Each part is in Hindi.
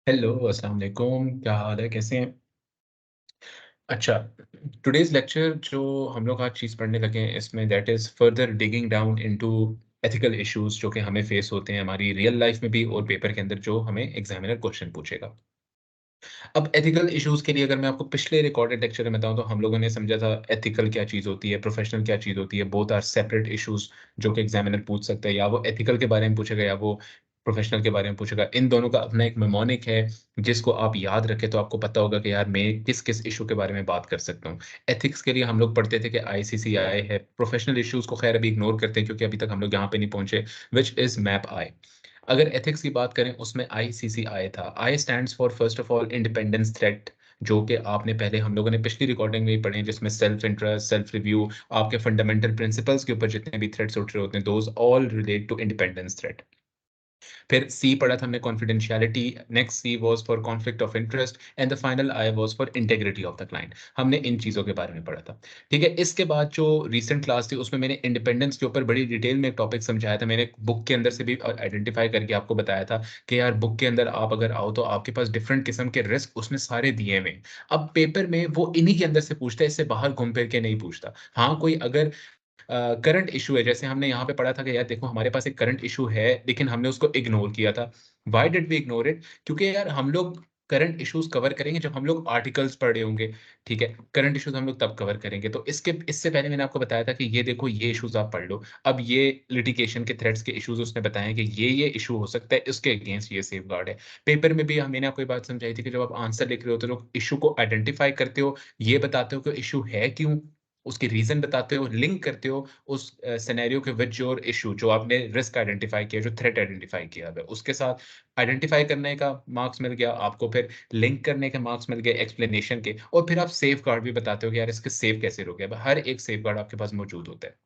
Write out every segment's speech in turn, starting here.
हेलो, अस्सलाम वालेकुम, क्या हाल है, कैसे हैं? अच्छा, टुडेज़ लेक्चर जो हम लोग आज चीज़ पढ़ने लगे हैं इसमें that is further digging down into ethical issues जो कि हमें फेस होते हैं हमारी रियल लाइफ़ में भी और पेपर के अंदर जो हमें एग्ज़ामिनर क्वेश्चन पूछेगा। अब एथिकल इश्यूज़ के लिए अगर मैं आपको पिछले रिकॉर्डेड लेक्चर में बताऊँ तो हम लोगों ने समझा था एथिकल क्या चीज़ होती है, प्रोफ़ेशनल क्या चीज़ होती है, बोथ आर सेपरेट इश्यूज़ जो कि एग्ज़ामिनर पूछ सकता है या वो एथिकल के बारे में पूछेगा या वो प्रोफ़ेशनल के बारे में पूछेगा। इन दोनों का अपना एक मेमोनिक है जिसको आप याद रखें तो आपको पता होगा कि यार मैं किस-किस इश्यू के बारे में बात कर सकता हूँ। एथिक्स के लिए हम लोग पढ़ते थे कि आईसीसीआई है, प्रोफ़ेशनल इश्यूज़ को ख़ैर अभी इग्नोर करते हैं क्योंकि अभी तक हम लोग यहाँ पे नहीं पहुँचे, व्हिच इज़ मैप आई। अगर एथिक्स की बात करें उसमें आईसीसीआई था। आई stands for first of all independence threat जो कि आपने पहले हम लोगों ने पिछली रिकॉर्डिंग में भी पढ़े हैं जिसमें सेल्फ इंटरेस्ट, सेल्फ रिव्यू, आपके फंडामेंटल प्रिंसिपल्स के ऊपर जितने भी थ्रेट्स उठ रहे होते हैं, those all relate to independence threat. फिर सी पढ़ा था हमने confidentiality, next C was for conflict of interest and the final I was for integrity of the client. हमने इन चीज़ों के बारे में पढ़ा था। ठीक है, इसके बाद जो रीसेंट क्लास थी उसमें मैंने इंडिपेंडेंस के ऊपर बड़ी डिटेल में एक टॉपिक समझाया था। मैंने बुक के अंदर से भी आइडेंटिफाई करके आपको बताया था कि यार बुक के अंदर आप अगर आओ तो आपके पास डिफरेंट किस्म के रिस्क उसमें सारे दिए हुए हैं। अब पेपर में वो इन्हीं के अंदर से पूछता है, इससे बाहर घूम फिर के नहीं पूछता। हाँ, कोई अगर करंट इश्यू है, जैसे हमने यहाँ पे पढ़ा था कि यार देखो हमारे पास एक करंट इश्यू है, लेकिन हमने उसको इग्नोर किया था। Why did we ignore it? क्योंकि यार हम लोग करंट इश्यूज़ कवर करेंगे जब हम लोग आर्टिकल्स पढ़ रहे होंगे, ठीक है? करंट इश्यूज़ हम लोग तब कवर करेंगे। तो इससे पहले मैंने आपको बताया था कि ये देखो ये इश्यूज़ आप पढ़ लो। अब ये लिटिगेशन के थ्रेड्स के इश्यूज़ उसने बताए हैं कि ये इश्यू हो सकता है, इसके अगेंस्ट ये सेफगार्ड है। पेपर में भी मैंने आपको ये बात समझाई थी कि जब आप आंसर लिख रहे हो तो लोग इश्यू को आइडेंटिफाई करते हो, ये बताते हो कि इश्यू है क्यों? उसकी रीज़न बताते हो, लिंक करते हो उस सिनेरियो के विद योर इश्यू जो आपने रिस्क आइडेंटिफाई किया, जो थ्रेट आइडेंटिफाई किया हुआ है, उसके साथ आइडेंटिफाई करने का मार्क्स मिल गया आपको, फिर लिंक करने के मार्क्स मिल गए एक्सप्लेनेशन के और फिर आप सेफगार्ड भी बताते हो कि यार इसके सेव कैसे रोके। अब हर एक सेफगार्ड आपके पास मौजूद होता है।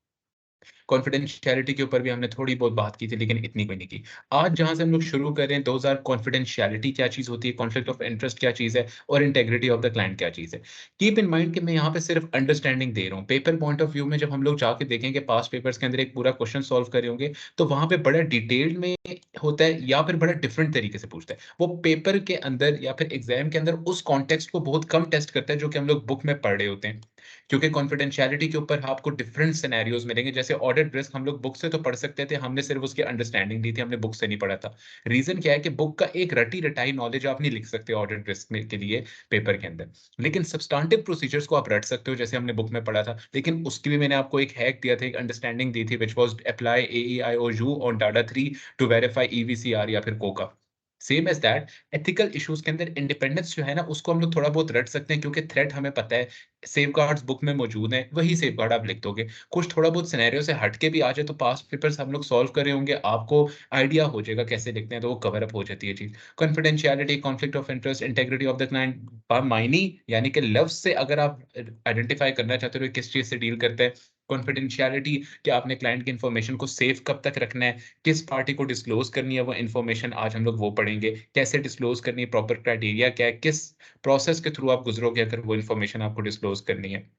कॉन्फिडेंशियलिटी के ऊपर भी हमने थोड़ी बहुत बात की थी, लेकिन इतनी कोई नहीं की। आज जहाँ से हम लोग शुरू कर रहे हैं, दोज़ आर कॉन्फिडेंशियलिटी क्या चीज़ होती है, कॉन्फ्लिक्ट ऑफ इंटरेस्ट क्या चीज़ है और इंटीग्रिटी ऑफ द क्लाइंट क्या चीज़ है। कीप इन माइंड कि मैं यहाँ पे सिर्फ अंडरस्टैंडिंग दे रहा हूँ। पेपर पॉइंट ऑफ व्यू में जब हम लोग जाके देखेंगे पास्ट पेपर्स के अंदर एक पूरा क्वेश्चन सॉल्व कर रहे होंगे, तो वहाँ पे बड़ा डिटेल्ड में होता है या फिर बड़ा डिफरेंट तरीके से पूछता है। वो पेपर के अंदर या फिर एग्ज़ाम के अंदर उस कॉन्टेक्स्ट को बहुत कम टेस्ट करता है, जो कि हम लोग बुक में पढ़ रहे होते हैं। क्योंकि कॉन्फिडेंशियलिटी के ऊपर आपको डिफरेंट सिनेरियोज़ मिलेंगे, जैसे ऑडिट रिस्क हम लोग बुक से तो पढ़ सकते थे, हमने सिर्फ उसकी अंडरस्टैंडिंग ली थी, हमने बुक से नहीं पढ़ा था। रीज़न क्या है कि बुक का एक रटी-रटाई नॉलेज आप नहीं लिख सकते ऑडिट रिस्क में के लिए पेपर के अंदर। लेकिन सब्सटेंटिव प्रोसीजर्स को आप रट सकते हो, जैसे हमने बुक में पढ़ा था। लेकिन उसकी भी मैंने आपको एक हैक दिया था, एक अंडरस्टैंडिंग दी थी which was apply AEIOU on data 3 to verify EVCR या फिर कोका। Same as that ethical issues के अंदर इंडिपेंडेंस जो है ना, उसको हम लोग थोड़ा बहुत रट सकते हैं क्योंकि थ्रेट हमें पता है, सेफगार्ड्स बुक में मौजूद हैं, वही सेफगार्ड आप लिख दोगे। कुछ थोड़ा बहुत सिनेरियो से हट के भी आ जाए तो पास्ट पेपर्स हम लोग सॉल्व कर रहे होंगे, आपको आइडिया हो जाएगा कैसे लिखते हैं, तो वो कवर अप हो जाती है चीज़। Confidentiality, conflict of interest, integrity of the client मायनी यानी कि लफ्ज़ से अगर आप आइडेंटिफाई करना चाहते हो कि किस चीज़ से डील करता है। कॉन्फिडेंशियलिटी कि आपने क्लाइंट की इन्फॉर्मेशन को सेफ कब तक रखना है, किस पार्टी को डिस्क्लोज़ करनी है वो इन्फॉर्मेशन, आज हम लोग वो पढ़ेंगे। कैसे डिस्क्लोज़ करनी है, प्रॉपर क्राइटेरिया क्या है, किस प्रोसेस के थ्रू आप गुज़रोगे अगर वो इन्फॉर्मेशन आपको डिस्क्लोज़ करनी है।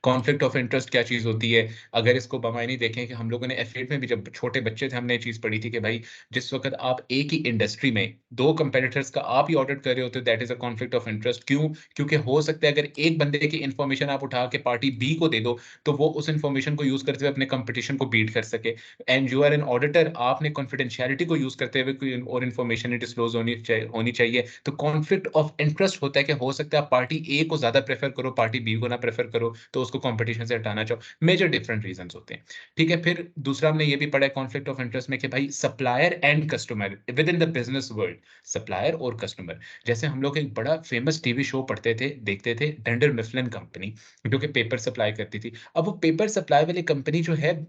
कॉन्फ्लिक्ट ऑफ इंटरेस्ट क्या चीज़ होती है? अगर इसको बमायनी देखें कि हम लोगों ने एफ़िलिएट में भी जब छोटे बच्चे थे हमने ये चीज़ पढ़ी थी कि भाई जिस वक़्त आप एक ही इंडस्ट्री में 2 कंपैरेटर्स का आप ही ऑडिट कर रहे होते हो that is a conflict of interest क्यों? क्योंकि हो सकता है अगर एक बंदे की इन्फॉर्मेशन आप उठा के पार्टी बी को दे दो, तो वो उस इन्फॉर्मेशन को यूज़ करते हुए अपने कॉम्पिटिशन को बीट कर सके। And you are an auditor आपने कॉन्फिडेंशियलिटी को यूज़ करते हुए कोई और इन्फॉर्मेशन नहीं डिस्क्लोज़ होनी चाहिए। तो कॉन्फ्लिक्ट ऑफ इंटरेस्ट होता है कि हो सकता है आप पार्टी ए को ज़्यादा प्रेफ़र करो, पार्टी बी को ना प्रेफ़र करो, तो उसको कॉम्पिटिशन से हटाना चाहो। मेजर डिफरेंट रीज़न्स होते हैं। ठीक है, फिर दूसरा हमने ये भी पढ़ा है कॉन्फ्लिक्ट ऑफ इंटरेस्ट में कि भाई supplier and customer with in the business world, supplier और कस्टमर। जैसे हम लोग एक बड़ा फ़ेमस टीवी शो पढ़ते थे, देखते थे, डंडर मिफलिन कंपनी, जो कि पेपर सप्लाई करती थी। अब वो पेपर सप्लाई वाली कंपनी जो है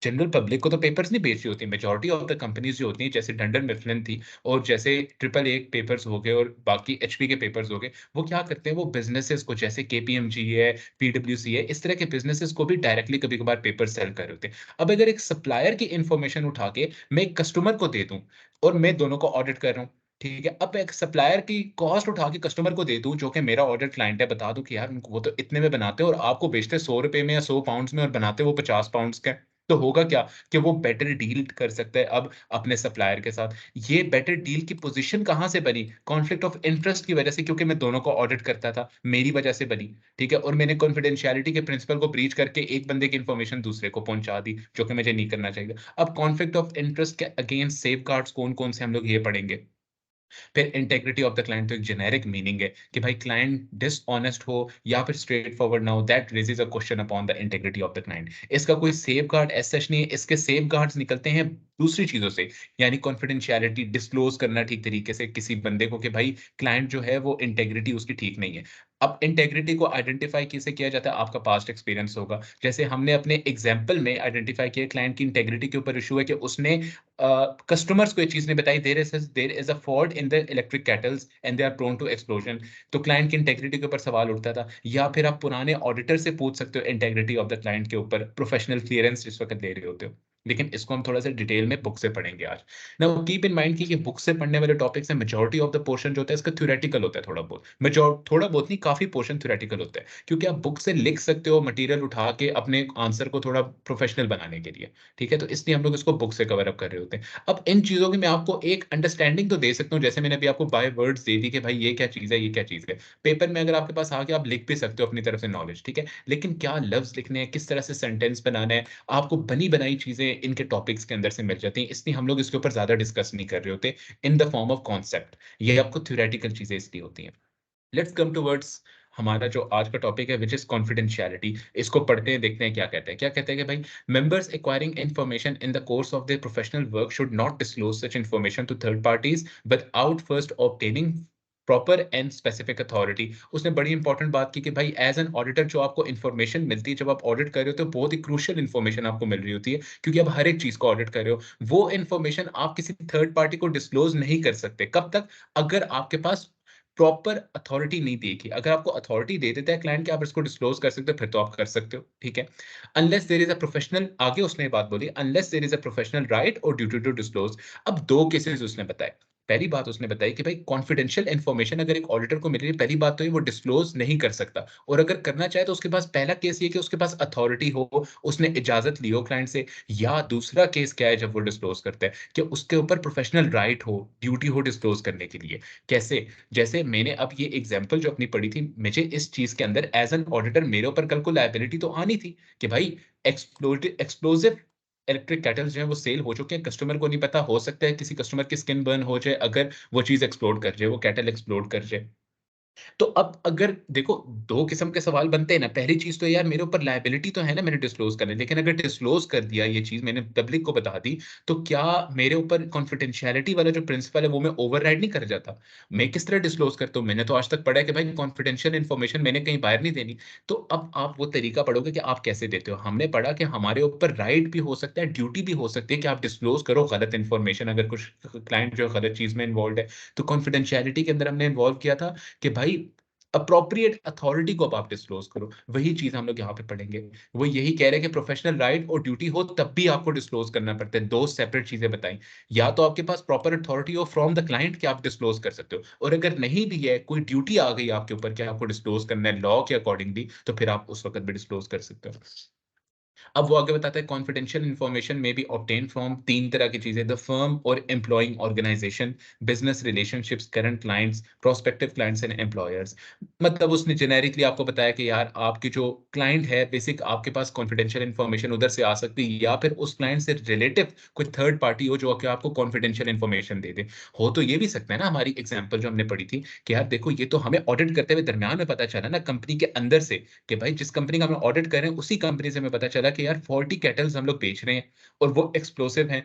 जनरल पब्लिक को तो पेपर्स नहीं बेच रही होती, मेजॉरिटी ऑफ द कंपनीज़ जो होती हैं, जैसे डंडन मिफलिन थी और जैसे ट्रिपल ए पेपर्स हो गए और बाकी एचपी के पेपर्स हो गए, वो क्या करते हैं, वो बिज़नेसेज़ को जैसे केपीएमजी है, पीडब्ल्यूसी है, इस तरह के बिज़नेसेज़ को भी डायरेक्टली कभी-कभार पेपर सेल कर रहे होते हैं। अब अगर एक सप्लायर की इन्फॉर्मेशन उठा के मैं एक कस्टमर को दे दूँ और मैं दोनों को ऑडिट कर रहा हूँ, ठीक है? अब एक सप्लायर की कॉस्ट उठा के कस्टमर को दे दूँ, जो कि मेरा ऑडिट क्लाइंट है, बता दूँ कि यार वो तो इतने में बनाते हैं और आपको बेचते हैं ₹100 में या 100 पाउंड्स में और बनाते वो 50 पाउंड्स का है। तो होगा क्या कि वो बेटर डील कर सकता है अब अपने सप्लायर के साथ। ये बेटर डील की पोज़ीशन कहाँ से बनी? कॉन्फ्लिक्ट ऑफ इंटरेस्ट की वज़ह से, क्योंकि मैं दोनों को ऑडिट करता था, मेरी वज़ह से बनी, ठीक है? और मैंने कॉन्फिडेंशियलिटी के प्रिंसिपल को ब्रीच करके एक बंदे की इन्फॉर्मेशन दूसरे को पहुँचा दी, जो कि मुझे नहीं करना चाहिए। अब कॉन्फ्लिक्ट ऑफ इंटरेस्ट के अगेंस्ट सेफगार्ड्स कौन-कौन से हम लोग ये पढ़ेंगे। फिर इंटेग्रिटी ऑफ द क्लाइंट तो एक जेनेरिक मीनिंग है कि भाई क्लाइंट डिसऑनेस्ट हो या फिर स्ट्रेट फॉरवर्ड ना हो, that raises a question upon the integrity of the client. इसका कोई सेफगार्ड एज सच नहीं है, इसके सेफगार्ड्स निकलते हैं दूसरी चीजों से, यानी कॉन्फिडेंशियलिटी डिस्क्लोज करना ठीक तरीके से किसी बंदे को कि भाई क्लाइंट जो है वो इंटेग्रिटी उसकी ठीक नहीं है। अब इंटेग्रिटी को आइडेंटिफाई कैसे किया जाता है, आपका पास्ट एक्सपीरियंस होगा। जैसे हमने अपने एग्जाम्पल में आइडेंटिफाई किया क्लाइंट की इंटेग्रिटी के ऊपर इशू है कि उसने कस्टमर्स को ये चीज़ नहीं बताई, there is a fault in the electric kettles and they are prone to explosion. तो क्लाइंट की इंटेग्रिटी के ऊपर सवाल उठता था। या फिर आप पुराने ऑडिटर से पूछ सकते हो इंटेग्रिटी ऑफ द क्लाइंट के ऊपर, प्रोफेशनल क्लीयरेंस जिस वक़्त ले रहे होते हो। लेकिन इसको हम थोड़ा-सा डिटेल में बुक से पढ़ेंगे आज। नाउ कीप इन माइंड कि ये बुक से पढ़ने वाले टॉपिक्स हैं, मेजॉरिटी ऑफ द पोर्शन जो होता है इसका थ्योरेटिकल होता है थोड़ा बहुत। थोड़ा बहुत नहीं, काफ़ी पोर्शन थ्योरेटिकल होता है। क्योंकि आप बुक से लिख सकते हो मटेरियल उठा के अपने आंसर को थोड़ा प्रोफेशनल बनाने के लिए, ठीक है? तो इसलिए हम लोग इसको बुक से कवर अप कर रहे होते हैं। अब इन चीज़ों की मैं आपको एक अंडरस्टैंडिंग तो दे सकता हूँ, जैसे मैंने अभी आपको बाय वर्ड्स दे दी कि भाई ये क्या चीज़ है, ये क्या चीज़ है। पेपर में अगर आपके पास आ गया, आप लिख भी सकते हो अपनी तरफ से नॉलेज, ठीक है? लेकिन क्या लफ्ज़ लिखने हैं, किस तरह से सेंटेंस बनाना है, आपको बनी-बनाई चीज़ें इनके टॉपिक्स के अंदर से मिल जाती हैं। इसलिए हम लोग इसके ऊपर ज़्यादा डिस्कस नहीं कर रहे होते in the form of concept. ये आपको थ्योरेटिकल चीज़ें इसलिए होती हैं। लेट्स कम टुवर्ड्स हमारा जो आज का टॉपिक है व्हिच इज़ कॉन्फिडेंशियलिटी। इसको पढ़ते हैं, देखते हैं क्या कहते हैं। क्या कहते हैं कि भाई members acquiring information in the course of their professional work should not disclose such information to third parties without first obtaining proper and specific authority. उसने बड़ी इंपॉर्टेंट बात की कि भाई एज़ एन ऑडिटर जो आपको इन्फॉर्मेशन मिलती है, जब आप ऑडिट कर रहे हो तो बहुत ही क्रूशियल इन्फॉर्मेशन आपको मिल रही होती है, क्योंकि आप हर एक चीज़ को ऑडिट कर रहे हो। वो इन्फॉर्मेशन आप किसी थर्ड पार्टी को डिस्क्लोज नहीं कर सकते। कब तक? अगर आपके पास प्रॉपर अथॉरिटी नहीं देगी। अगर आपको अथॉरिटी दे देता है क्लाइंट कि आप इसको डिस्क्लोज़ कर सकते हो, फिर तो आप कर सकते हो, ठीक है? Unless there is a professional, आगे उसने ये बात बोली, unless there is a professional right और ड्यूटी टू डिस्क्लोज़। अब 2 केसेस उसने बताए। पहली बात उसने बताई कि भाई कॉन्फिडेंशियल इन्फॉर्मेशन अगर एक ऑडिटर को मिल रही है, पहली बात तो ये वो डिस्क्लोज़ नहीं कर सकता, और अगर करना चाहे तो उसके पास पहला केस ये है कि उसके पास अथॉरिटी हो, उसने इजाज़त ली हो क्लाइंट से, या दूसरा केस क्या है जब वो डिस्क्लोज़ करता है कि उसके ऊपर प्रोफेशनल राइट हो, ड्यूटी हो डिस्क्लोज़ करने के लिए। कैसे? जैसे मैंने अब ये एग्ज़ाम्पल जो अपनी पढ़ी थी, मुझे इस चीज़ के अंदर एज़ एन ऑडिटर मेरे ऊपर कल को लायबिलिटी तो आनी थी कि भाई एक्सप्लोसिव इलेक्ट्रिक केटल्स जो हैं वो सेल हो चुके हैं, कस्टमर को नहीं पता, हो सकता है किसी कस्टमर की स्किन बर्न हो जाए अगर वो चीज़ एक्सप्लोड कर जाए, वो केटल एक्सप्लोड कर जाए। तो अब अगर देखो 2 किस्म के सवाल बनते हैं ना, पहली चीज़ तो यार मेरे ऊपर लायबिलिटी तो है ना मैंने डिस्क्लोज़ करना है, लेकिन अगर डिस्क्लोज़ कर दिया ये चीज़ मैंने पब्लिक को बता दी, तो क्या मेरे ऊपर कॉन्फिडेंशियलिटी वाला जो प्रिंसिपल है वो मैं ओवरराइड नहीं कर जाता? मैं किस तरह डिस्क्लोज़ करता हूँ? मैंने तो आज तक पढ़ा है कि भाई कॉन्फिडेंशियल इन्फॉर्मेशन मैंने कहीं बाहर नहीं देनी। तो अब आप वो तरीका पढ़ोगे कि आप कैसे देते हो। हमने पढ़ा कि हमारे ऊपर राइट भी हो सकता है, ड्यूटी भी हो सकती है कि आप डिस्क्लोज़ करो गलत इन्फॉर्मेशन, अगर कुछ क्लाइंट जो है गलत चीज़ में इन्वॉल्व्ड है। तो कॉन्फिडेंशियलिटी के अंदर हमने इन्वॉल्व किया था कि भाई एप्रोप्रिएट अथॉरिटी को अब आप डिस्क्लोज़ करो। वही चीज़ हम लोग यहाँ पे पढ़ेंगे। वो यही कह रहे हैं कि प्रोफेशनल राइट और ड्यूटी हो तब भी आपको डिस्क्लोज़ करना पड़ता है। 2 सेपरेट चीज़ें बताई। या तो आपके पास प्रॉपर अथॉरिटी हो फ्रॉम द क्लाइंट कि आप डिस्क्लोज़ कर सकते हो, और अगर नहीं भी है, कोई ड्यूटी आ गई आपके ऊपर कि आपको डिस्क्लोज़ करना है लॉ के अकॉर्डिंगली, तो फिर आप उस वक़्त भी डिस्क्लोज़ कर सकते हो। अब वो आगे बताता है कॉन्फिडेंशियल इन्फॉर्मेशन में बी ऑब्टेन फ्रॉम 3 तरह की चीज़ें, द फर्म और employing organisation, business relationships, current clients, prospective clients and employers. मतलब उसने जेनेरिकली आपको बताया कि यार आपकी जो क्लाइंट है बेसिक आपके पास कॉन्फिडेंशियल इन्फॉर्मेशन उधर से आ सकती है, या फिर उस क्लाइंट से रिलेटिव कोई थर्ड पार्टी हो जो कि आपको कॉन्फिडेंशियल इन्फॉर्मेशन दे दे। हो तो ये भी सकता है ना, हमारी एग्ज़ाम्पल जो हमने पढ़ी थी कि यार देखो ये तो हमें ऑडिट करते हुए दरमियान में पता चला ना कंपनी के अंदर से, कि भाई जिस कंपनी का हम ऑडिट कर रहे हैं उसी कंपनी से हमें पता चला कि यार फॉल्टी केटल्स हम लोग बेच रहे हैं और वो एक्सप्लोसिव हैं,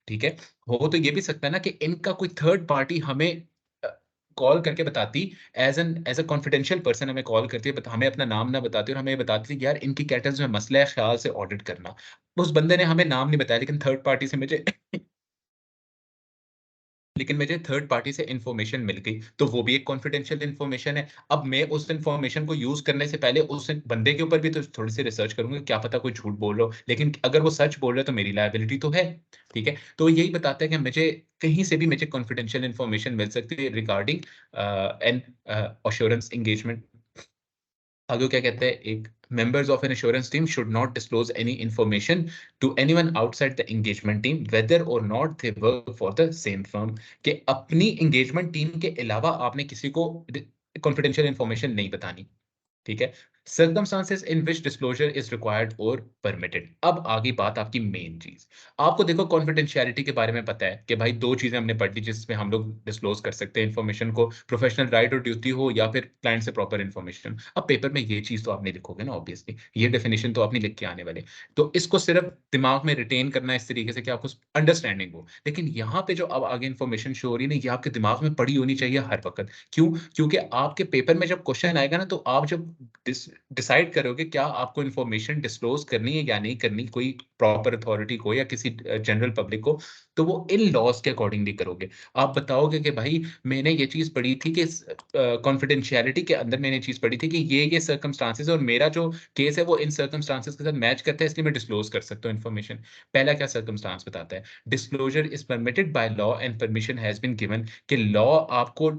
ठीक है? हो तो ये भी सकता है ना कि इनका कोई थर्ड पार्टी हमें अ, कॉल करके बताती, एज़ अ कॉन्फिडेंशियल पर्सन हमें कॉल करती है, हमें अपना नाम ना बताती और हमें ये बताती कि यार इनकी केटल्स में मसला है, ख़्याल से ऑडिट करना। उस बंदे ने हमें नाम नहीं बताया, लेकिन मुझे थर्ड पार्टी से इन्फॉर्मेशन मिल गई, तो वो भी एक कॉन्फिडेंशियल इन्फॉर्मेशन है। अब मैं उस इन्फॉर्मेशन को यूज़ करने से पहले उस बंदे के ऊपर भी तो थोड़ी-सी रिसर्च करूँगा, क्या पता कोई झूठ बोल रहा हो, लेकिन अगर वो सच बोल रहा है तो मेरी लायबिलिटी तो है, ठीक है? तो यही बताता है कि मुझे कहीं से भी मुझे कॉन्फिडेंशियल इन्फॉर्मेशन मिल सकती है रिगार्डिंग एन एश्योरेंस एंगेजमेंट। आगे क्या कहते हैं, एक members of an assurance team should not disclose any information to anyone outside the engagement team whether or not they work for the same firm। कि अपनी engagement team के अलावा आपने किसी को confidential information नहीं बतानी, ठीक है। Circumstances in which disclosure is required और परमिटेड। अब आगे बात आपकी मेन चीज, आपको देखो कॉन्फिडेंशियलिटी के बारे में पता है कि भाई दो चीजें हमने पढ़ ली जिसमें हम लोग डिस्क्लोज कर सकते हैं इन्फॉर्मेशन को, प्रोफेशनल राइट और ड्यूटी हो या फिर क्लाइंट से प्रॉपर इन्फॉर्मेशन। अब पेपर में ये चीज तो आप नहीं लिखोगे ना, ऑब्वियसली ये डेफिनेशन तो आप नहीं लिख के आने वाले, तो इसको सिर्फ दिमाग में रिटेन करना इस तरीके से कि आपको अंडरस्टैंडिंग हो। लेकिन यहाँ पे जो अब आगे इन्फॉर्मेशन शो हो रही है ना, ये आपके दिमाग में पड़ी होनी चाहिए हर वक्त। क्यों? क्योंकि आपके पेपर में जब क्वेश्चन आएगा ना, तो आप जब डिसाइड करोगे क्या आपको इन्फॉर्मेशन डिस्क्लोज करनी है या नहीं करनी, कोई प्रॉपर अथॉरिटी को या किसी जनरल पब्लिक को, तो वो इन लॉज के अकॉर्डिंगली करोगे। आप बताओगे कि भाई मैंने ये चीज पढ़ी थी कि कॉन्फिडेंशियलिटी के अंदर मैंने चीज पढ़ी थी कि ये सर्कमस्टांसेस और मेरा जो केस है वो इन सर्कमस्टांसेस के साथ मैच करता है, इसलिए मैं डिस्क्लोज कर सकता हूँ इन्फॉर्मेशन। पहला क्या सर्कमस्टांस बताता है, disclosure is permitted by law and permission has been given. कि लॉ आपको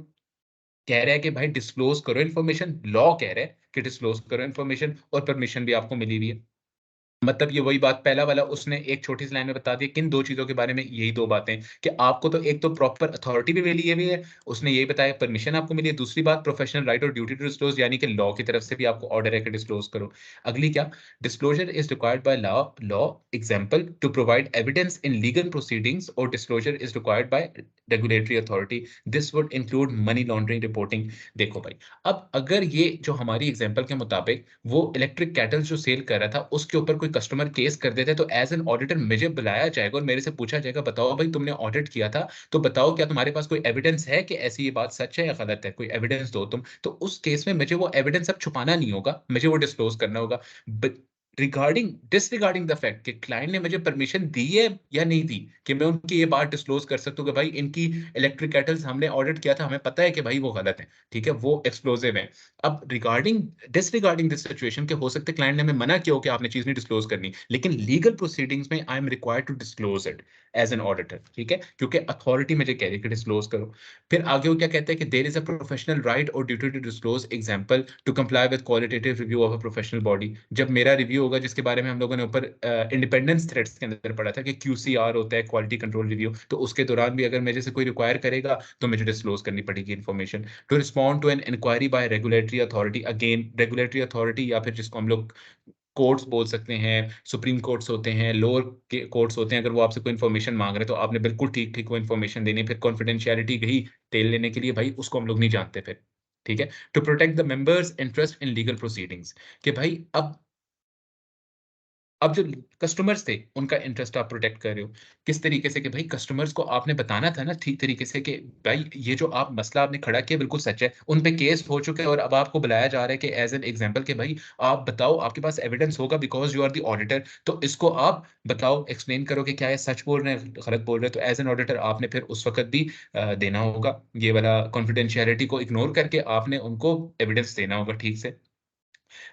कह रहा है कि भाई डिस्क्लोज करो इन्फॉर्मेशन, लॉ कह रहा है कि डिस्क्लोज करो इन्फॉर्मेशन, और परमिशन भी आपको मिली हुई है। मतलब ये वही बात पहला वाला उसने एक छोटी सी लाइन में बता दिया, किन दो चीजों के बारे में, यही दो बातें कि आपको तो एक तो प्रॉपर अथॉरिटी भी मिली हुई है, उसने यही बताया परमिशन आपको मिली है, दूसरी बात प्रोफेशनल राइट और ड्यूटी टू डिस्क्लोज, यानी कि लॉ की तरफ से भी आपको ऑर्डर है कि डिस्क्लोज करो। अगली क्या, disclosure is required by law, law example to provide evidence in legal proceedings, और disclosure is required by regulatory authority, this would include money laundering reporting. देखो भाई, अब अगर ये जो हमारी एग्जांपल के मुताबिक वो इलेक्ट्रिक कैटल्स जो सेल कर रहा था उसके ऊपर कोई कस्टमर केस कर देते, तो एज एन ऑडिटर मुझे बुलाया जाएगा और मेरे से पूछा जाएगा बताओ भाई तुमने ऑडिट किया था, तो बताओ क्या तुम्हारे पास कोई एविडेंस है कि ऐसी ये बात सच है या गलत है, कोई एविडेंस दो तुम। तो उस केस में मुझे वो एविडेंस अब छुपाना नहीं होगा, मुझे वो डिस्क्लोज करना होगा, रिगार्डिंग डिसरिगार्डिंग द फैक्ट कि क्लाइंट ने मुझे परमिशन दी है या नहीं दी, कि मैं उनकी ये बात डिस्क्लोज कर सकता हूँ कि भाई इनकी इलेक्ट्रिक केटल्स हमने ऑडिट किया था, हमें पता है कि भाई वो गलत है, ठीक है, वो एक्सप्लोसिव है। अब रिगार्डिंग डिसरिगार्डिंग दिस सिचुएशन के हो सकते क्लाइंट ने हमें मना किया हो कि आपने चीज नहीं डिस्क्लोज करनी, लेकिन लीगल प्रोसीडिंग्स में I am required to disclose it as an auditor, ठीक है, क्योंकि अथॉरिटी मुझे कह रही है कि डिस्क्लोज करो। फिर आगे वो क्या कहते हैं कि there is a professional right और duty to disclose, example to comply with qualitative review of a professional body. जब मेरा रिव्यू होगा जिसके बारे में हम लोगों ने ऊपर इंडिपेंडेंस थ्रेड्स के अंदर पढ़ा था कि क्यूसीआर होता है, क्वालिटी कंट्रोल रिव्यू, तो उसके दौरान भी अगर मेरे से कोई रिक्वायर करेगा तो मुझे डिस्क्लोज करनी पड़ेगी information. To respond to an inquiry by regulatory authority, again regulatory authority या फिर जिसको हम लोग कोर्ट्स बोल सकते हैं, सुप्रीम कोर्ट्स होते हैं, लोअर के कोर्ट्स होते हैं, अगर वो आपसे कोई इन्फॉर्मेशन मांग रहे हैं तो आपने बिल्कुल ठीक ठीक वो इन्फॉर्मेशन देनी है। फिर कॉन्फिडेंशियलिटी गई तेल लेने के लिए, भाई उसको हम लोग नहीं जानते फिर, ठीक है। To protect the members interest in legal proceedings, कि भाई अब जो कस्टमर्स थे उनका इंटरेस्ट आप प्रोटेक्ट कर रहे हो, किस तरीके से कि भाई कस्टमर्स को आपने बताना था ना ठीक तरीके से कि भाई ये जो आप मसला आपने खड़ा किया बिल्कुल सच है, उन पे केस हो चुके हैं और अब आपको बुलाया जा रहा है कि एज एन एग्जांपल कि भाई आप बताओ, आपके पास एविडेंस होगा because you are the auditor, तो इसको आप बताओ, एक्सप्लेन करो कि क्या ये सच बोल रहे हैं गलत बोल रहे हैं, तो एज एन ऑडिटर आपने फिर उस वक्त भी देना होगा, ये वाला कॉन्फिडेंशियलिटी को इग्नोर करके आपने उनको एविडेंस देना होगा ठीक से।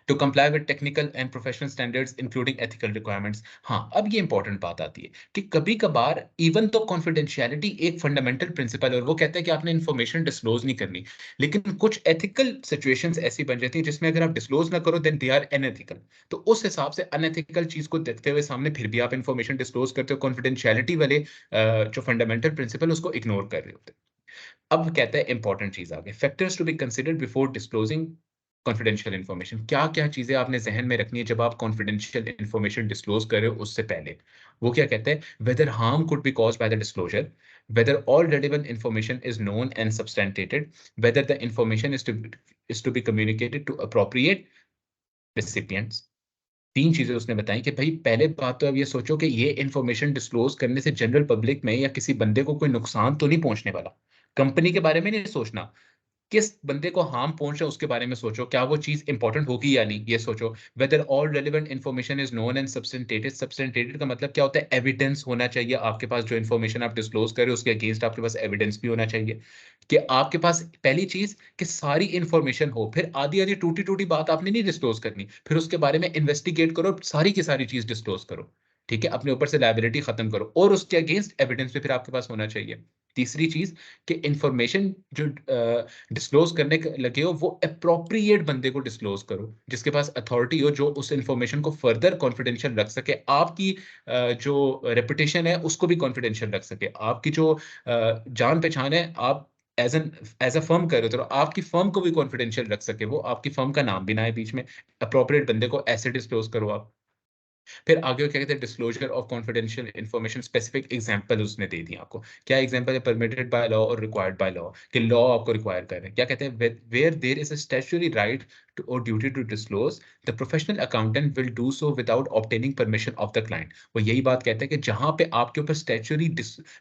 To comply with technical and professional standards including ethical requirements. हाँ, अब ये इंपॉर्टेंट बात आती है कि कभी कभार इवन तो कॉन्फिडेंशियलिटी एक फंडामेंटल प्रिंसिपल है और वो कहता है कि आपने इन्फॉर्मेशन डिस्क्लोज नहीं करनी, लेकिन कुछ एथिकल सिचुएशंस ऐसी बन जाती हैं जिसमें अगर आप डिस्क्लोज ना करो देन दे आर अनएथिकल, तो उस हिसाब से अनएथिकल चीज को देखते हुए सामने फिर भी आप इन्फॉर्मेशन डिस्क्लोज करते हो, कॉन्फिडेंशियलिटी वाले जो फंडामेंटल प्रिंसिपल उसको इग्नोर कर रहे होते हैं। अब कहता है इंपॉर्टेंट चीज आगे, factors to be considered before disclosing confidential information. क्या क्या चीजें आपने जहन में रखनी है जब आप कॉन्फिडेंशियल इन्फॉर्मेशन डिस्क्लोज कर रहे हो उससे पहले। वो क्या कहते हैं, whether harm could be caused by the disclosure, whether all relevant information is known and substantiated, whether the information is to be communicated to appropriate recipients. तीन चीजें उसने बताई कि भाई पहले बात तो अब ये सोचो कि ये इन्फॉर्मेशन डिस्क्लोज करने से जनरल पब्लिक में या किसी बंदे को कोई नुकसान तो नहीं पहुंचने वाला, कंपनी के बारे में नहीं सोचना, किस बंदे को हार्म पहुंच रहा है उसके बारे में सोचो, क्या वो चीज इंपॉर्टेंट होगी या नहीं ये सोचो। Whether all relevant information is known and substantiated, substantiated का मतलब क्या होता है, एविडेंस होना चाहिए आपके पास, जो इन्फॉर्मेशन आप डिस्क्लोज कर रहे हो उसके अगेंस्ट आपके पास एविडेंस भी होना चाहिए, कि आपके पास पहली चीज कि सारी इन्फॉर्मेशन हो, फिर आधी आधी टूटी टूटी बात आपने नहीं डिस्क्लोज करनी, फिर उसके बारे में इन्वेस्टिगेट करो, सारी की सारी चीज डिस्क्लोज करो, ठीक है, अपने ऊपर से लायबिलिटी खत्म करो और उसके अगेंस्ट एविडेंस भी फिर आपके पास होना चाहिए। तीसरी चीज कि इंफॉर्मेशन जो डिस्क्लोज करने लगे हो वो अप्रोप्रिएट बंदे को डिस्क्लोज करो, जिसके पास अथॉरिटी हो, जो उस इंफॉर्मेशन को फर्दर कॉन्फिडेंशियल रख सके, आपकी जो रेपुटेशन है उसको भी कॉन्फिडेंशियल रख सके, आपकी जो जान पहचान है, आप एज अ फर्म कर रहे हो तो आपकी फर्म को भी कॉन्फिडेंशियल रख सके, वो आपकी फर्म का नाम भी ना है बीच में, अप्रोप्रिएट बंदे को ऐसे डिस्क्लोज करो आप। फिर आगे क्या कहते हैं, disclosure of confidential information, specific example उसने दे दी आपको। क्या एग्जांपल है, परमिटेड बाय लॉ और रिक्वायर्ड बाय लॉ, कि लॉ आपको रिक्वायर कर रहे हैं। क्या कहते हैं, where there is a statutory right to और duty to disclose, the professional accountant will do so without obtaining permission of the client. वो यही बात कहते हैं कि जहां पे आपके ऊपर स्टैट्यूटरी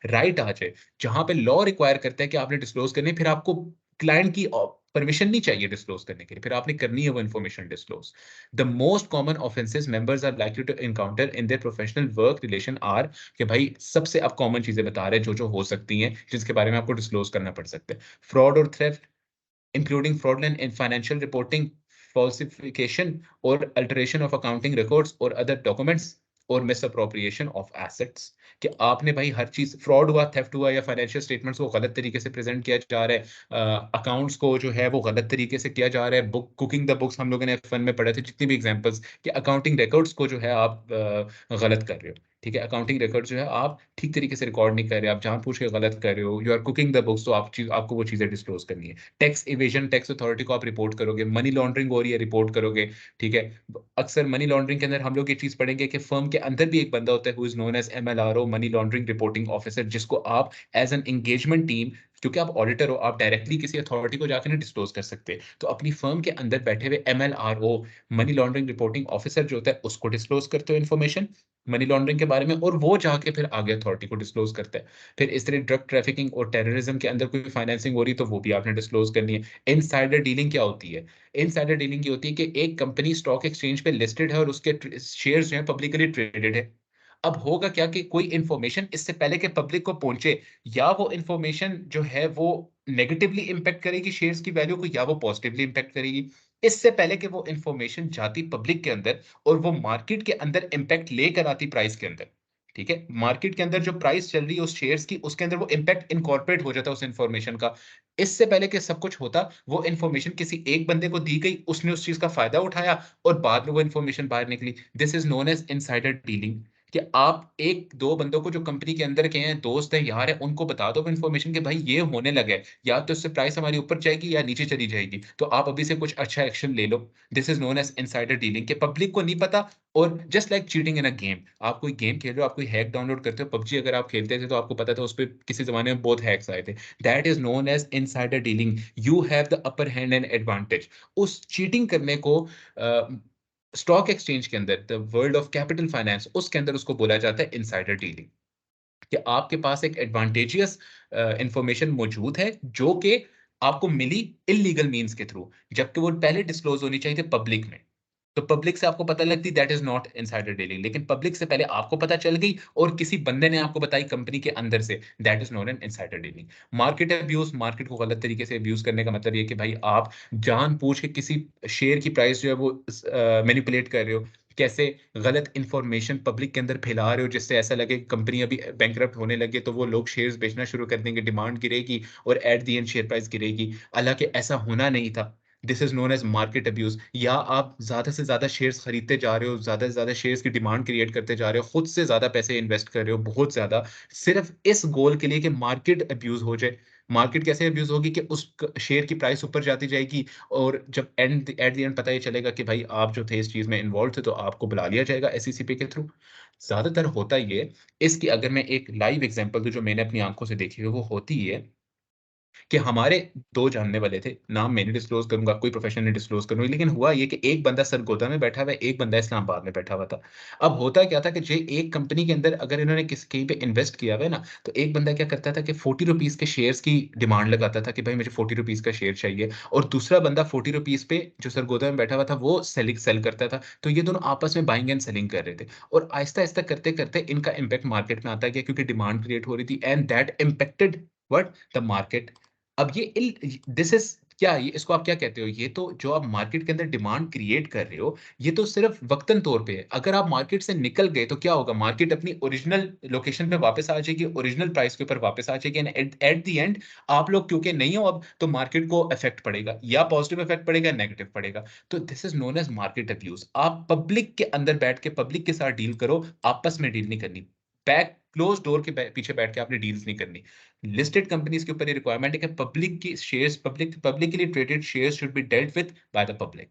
राइट आ जाए, जहां पे लॉ रिक्वायर करता है कि आपने डिस्क्लोज करनी है, फिर आपको क्लाइंट की परमिशन नहीं चाहिए डिस्क्लोज करने के लिए, फिर आपने करनी है वो information disclose. The most common offenses members are likely to encounter in their professional work relation are, कि भाई सबसे अब कॉमन चीजें बता रहे हैं जो जो हो सकती हैं जिसके बारे में आपको डिस्क्लोज करना पड़ सकता है। फ्रॉड और theft, including fraudulent in financial reporting, falsification or alteration of accounting records or other documents, और misappropriation of assets, कि आपने भाई हर चीज, फ्रॉड हुआ, थेफ्ट हुआ, या फाइनेंशियल स्टेटमेंट्स को गलत तरीके से प्रेजेंट किया जा रहा है, अकाउंट्स को जो है वो गलत तरीके से किया जा रहा है, बुक कुकिंग द बुक्स हम लोगों ने फन में पढ़े थे, जितनी भी एग्जांपल्स, कि अकाउंटिंग रिकॉर्ड्स को जो है आप गलत कर रहे हो। ठीक है, अकाउंटिंग रिकॉर्ड जो है आप ठीक तरीके से रिकॉर्ड नहीं कर रहे, आप जानबूझ के गलत कर रहे हो, you are cooking the books, तो आपको वो चीजें डिस्क्लोज करनी है। टैक्स इवेजन, टैक्स अथॉरिटी को आप रिपोर्ट करोगे, मनी लॉन्ड्रिंग हो रही है, रिपोर्ट करोगे। ठीक है, अक्सर मनी लॉन्ड्रिंग के अंदर हम लोग ये चीज पढ़ेंगे कि फर्म के अंदर भी एक बंदा होता है who is known as MLRO, money laundering reporting officer, जिसको आप एज एन एंगेजमेंट टीम, क्योंकि आप ऑडिटर हो, आप डायरेक्टली किसी अथॉरिटी को जाकर नहीं डिस्क्लोज कर सकते, तो अपनी फर्म के अंदर बैठे हुए MLRO, money laundering reporting officer जो होता है, उसको डिस्क्लोज करते हो इन्फॉर्मेशन मनी लॉन्ड्रिंग के बारे में, और वो जाके फिर आगे अथॉरिटी को डिस्क्लोज करता है। फिर इस तरह ड्रग ट्रैफिकिंग और टेररिज्म के अंदर कोई फाइनेंसिंग हो रही तो वो भी आपने डिस्क्लोज करनी है। इनसाइडर डीलिंग क्या होती है, इनसाइडर डीलिंग की होती है कि एक कंपनी स्टॉक एक्सचेंज पे लिस्टेड है और उसके शेयर्स जो है पब्लिकली ट्रेडेड है। अब होगा क्या कि कोई इंफॉर्मेशन इससे पहले कि पब्लिक को पहुंचे, या वो इंफॉर्मेशन जो है वो नेगेटिवली इंपैक्ट करेगी शेयर्स की वैल्यू को, या वो पॉजिटिवली इंपैक्ट करेगी। इससे पहले कि वो इंफॉर्मेशन जाती पब्लिक के अंदर और वो मार्केट के अंदर इंपैक्ट लेकर आती प्राइस के अंदर, ठीक है, मार्केट के अंदर जो प्राइस चल रही है उस शेयर्स की, उसके अंदर वो इंपैक्ट इनकॉर्पोरेट हो जाता है उस इंफॉर्मेशन का। इससे पहले कि सब कुछ होता, वो इंफॉर्मेशन किसी एक बंदे को दी गई, उसने उस चीज का फायदा उठाया और बाद में वो इंफॉर्मेशन बाहर निकली। This is known as insider dealing, कि आप एक दो बंदों को जो कंपनी के अंदर के हैं, दोस्त हैं, यार है, उनको बता दो इन्फॉर्मेशन कि भाई ये होने लगा है, या तो इससे प्राइस हमारी ऊपर जाएगी या नीचे चली जाएगी, तो आप अभी से कुछ अच्छा एक्शन ले लो। This is known as insider dealing, के पब्लिक को नहीं पता। और just like cheating in a game, आप कोई गेम खेल रहे हो, आप कोई हैक डाउनलोड करते हो, पबजी अगर आप खेलते थे तो आपको पता था उस पर किसी जमाने में बहुत हैक्स आए थे। That is known as insider dealing, you have the upper hand and advantage. उस चीटिंग करने को स्टॉक एक्सचेंज के अंदर, the world of capital finance, उसके अंदर उसको बोला जाता है इनसाइडर डीलिंग, कि आपके पास एक एडवांटेजियस इंफॉर्मेशन मौजूद है जो कि आपको मिली इलीगल मींस के थ्रू, जबकि वो पहले डिस्क्लोज होनी चाहिए थी पब्लिक में। तो पब्लिक से आपको पता लगती, that is not insider dealing, लेकिन पब्लिक से पहले आपको पता चल गई और किसी बंदे ने आपको बताई कंपनी के अंदर से, that is not an insider dealing. Market abuse, market को गलत तरीके से अब्यूज करने का मतलब ये कि भाई आप जानबूझ के किसी शेयर की प्राइस जो है वो मैनिपुलेट कर रहे हो, कैसे गलत इंफॉर्मेशन पब्लिक के अंदर फैला रहे हो जिससे ऐसा लगे कंपनी अभी बैंकरप्ट होने लगे तो वो लोग शेयर्स बेचना शुरू कर देंगे, डिमांड गिरेगी और at the end share price गिरेगी, हालांकि ऐसा होना नहीं था। This is known as market abuse. या आप ज्यादा से ज्यादा शेयर्स खरीदते जा रहे हो, ज्यादा से ज्यादा शेयर्स की डिमांड क्रिएट करते जा रहे हो, खुद से ज्यादा पैसे इन्वेस्ट कर रहे हो, बहुत ज्यादा, सिर्फ इस गोल के लिए कि मार्केट अब्यूज हो जाए। मार्केट कैसे अब्यूज होगी, कि उस शेयर की प्राइस ऊपर जाती जाएगी और जब एट द एंड पता ही चलेगा कि भाई आप जो थे इस चीज में इन्वॉल्व थे, तो आपको बुला लिया जाएगा SEC के थ्रू। ज्यादातर होता ये, इसकी अगर मैं एक लाइव एग्जांपल दूं जो मैंने अपनी आंखों से देखी है, वो होती है कि हमारे दो जानने वाले थे, नाम मैं नहीं डिस्क्लोज करूंगा, कोई प्रोफेशन नहीं डिस्क्लोज करूंगा, लेकिन हुआ ये कि एक बंदा सरगोदा में बैठा हुआ है, एक बंदा इस्लामाबाद में बैठा हुआ था। अब होता क्या था कि जो एक कंपनी के अंदर अगर इन्होंने किस कहीं पे इन्वेस्ट किया हुआ है ना, तो एक बंदा क्या करता था कि 40 रुपीज के शेयर्स की डिमांड लगाता था कि भाई मुझे 40 रुपीज का शेयर चाहिए, और दूसरा बंदा 40 रुपीज पे जो सरगोदा में बैठा हुआ था वो सेल करता था। तो ये दोनों आपस में बाइंग एंड सेलिंग कर रहे थे, और आहिस्ता आहिस्ता करते करते इनका इम्पैक्ट मार्केट में आता गया, क्योंकि डिमांड क्रिएट हो रही थी, and that impacted what the market. अब ये दिस इज क्या ये इसको आप क्या कहते हो? ये तो जो आप मार्केट के अंदर डिमांड क्रिएट कर रहे हो, ये तो सिर्फ़ वक़्तन तौर पे है। अगर आप मार्केट से निकल गए तो क्या होगा? मार्केट अपनी ओरिजिनल लोकेशन पे वापस आ जाएगी, ओरिजिनल प्राइस के ऊपर वापस आ जाएगी and at at the end आप लोग क्योंकि नहीं हो अब, तो मार्केट को इफ़ेक्ट पड़ेगा, या पॉज़िटिव इफ़ेक्ट पड़ेगा या नेगेटिव पड़ेगा। तो this is known as market abuse. आप पब्लिक के अंदर बैठ के पब्लिक के साथ डील करो, आपस में डील नहीं करनी। बैक क्लोज़ डोर के पीछे बैठ के आपने डील्स नहीं करनी। लिस्टेड कंपनीज के ऊपर ये रिक्वायरमेंट है कि पब्लिक की shares publicly traded shares should be dealt with by the public.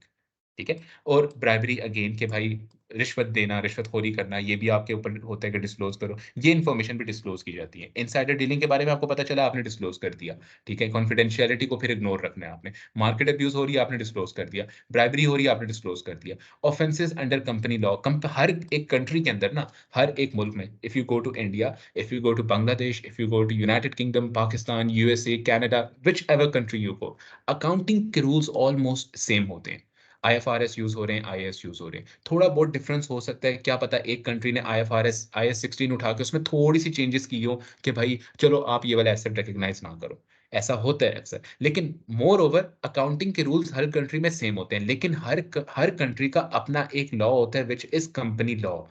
ठीक है? और ब्राइबरी अगेन कि भाई रिश्वत देना, रिश्वतखोरी करना, ये भी आपके ऊपर होता है कि डिस्क्लोज़ करो। ये इन्फॉर्मेशन भी डिस्क्लोज़ की जाती है। इनसाइडर डीलिंग के बारे में आपको पता चला, आपने डिस्क्लोज़ कर दिया। ठीक है? कॉन्फिडेंशियलिटी को फिर इग्नोर रखना है आपने। मार्केट अब्यूज़ हो रही है, आपने डिस्क्लोज़ कर दिया। ब्राइबरी हो रही है, आपने डिस्क्लोज़ कर दिया। ऑफेंसेस अंडर कंपनी लॉ हर एक कंट्री के अंदर ना, हर एक मुल्क में, if you go to India, if you go to Bangladesh, if you go to United Kingdom, Pakistan, USA, Canada, whichever country you go, accounting के rules almost same होते हैं। IFRS यूज़ हो रहे हैं, IAS यूज़ हो रहे हैं। थोड़ा बहुत डिफरेंस हो सकता है, क्या पता एक कंट्री ने IAS 16 उठा के उसमें थोड़ी-सी चेंजेस की हो कि भाई चलो आप ये वाला एसेट रिकॉग्नाइज़ ना करो। ऐसा होता है अक्सर। लेकिन मोर ओवर अकाउंटिंग के रूल्स हर कंट्री में सेम होते हैं, लेकिन हर कंट्री का अपना एक लॉ होता है व्हिच इज़ कंपनी लॉ,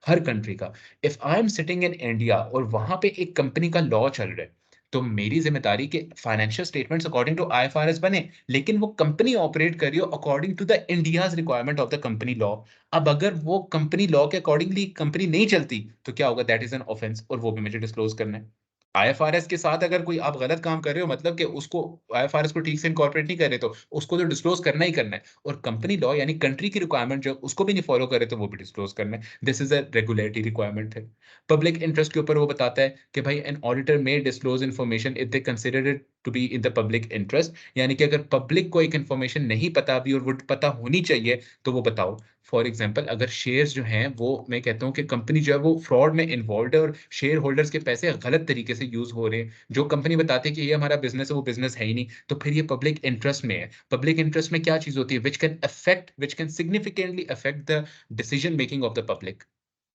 हर कंट्री का। If I am sitting in India और वहां पे एक कंपनी का लॉ चल रहा है, तो मेरी जिम्मेदारी कि financial statements according to IFRS बने, लेकिन वो कंपनी ऑपरेट कर रही हो according to the India's requirement of the company law. अब अगर वो कंपनी लॉ के अकॉर्डिंगली कंपनी नहीं चलती, तो क्या होगा? दैट इज एन ऑफेंस, और वो भी मुझे डिस्क्लोज करना है। आईएफआरएस के साथ अगर कोई आप गलत काम कर रहे हो, मतलब कि उसको आईएफआरएस को ठीक से इनकॉर्पोरेट नहीं कर रहे, तो उसको तो डिस्क्लोज करना ही करना है। और कंपनी लॉ यानी कंट्री की रिक्वायरमेंट जो उसको भी नहीं फॉलो करे, तो वो भी डिस्क्लोज करना है। This is a regulatory requirement है। पब्लिक इंटरेस्ट के ऊपर वो बताता है कि भाई an auditor may disclose information if they consider it to be in the public interest, यानी कि अगर पब्लिक को एक इन्फॉर्मेशन नहीं पता अभी और वो पता होनी चाहिए, तो वो बताओ। फॉर एग्जाम्पल, अगर शेयर्स जो हैं वो, मैं कहता हूँ कि कंपनी जो है वो फ्रॉड में इन्वॉल्व है और शेयर होल्डर्स के पैसे गलत तरीके से यूज हो रहे हैं, जो कंपनी बताती है कि ये हमारा बिजनेस है, वो बिजनेस है ही नहीं, तो फिर ये पब्लिक इंटरेस्ट में है। पब्लिक इंटरेस्ट में क्या चीज होती है? Which can significantly affect the decision making of the public.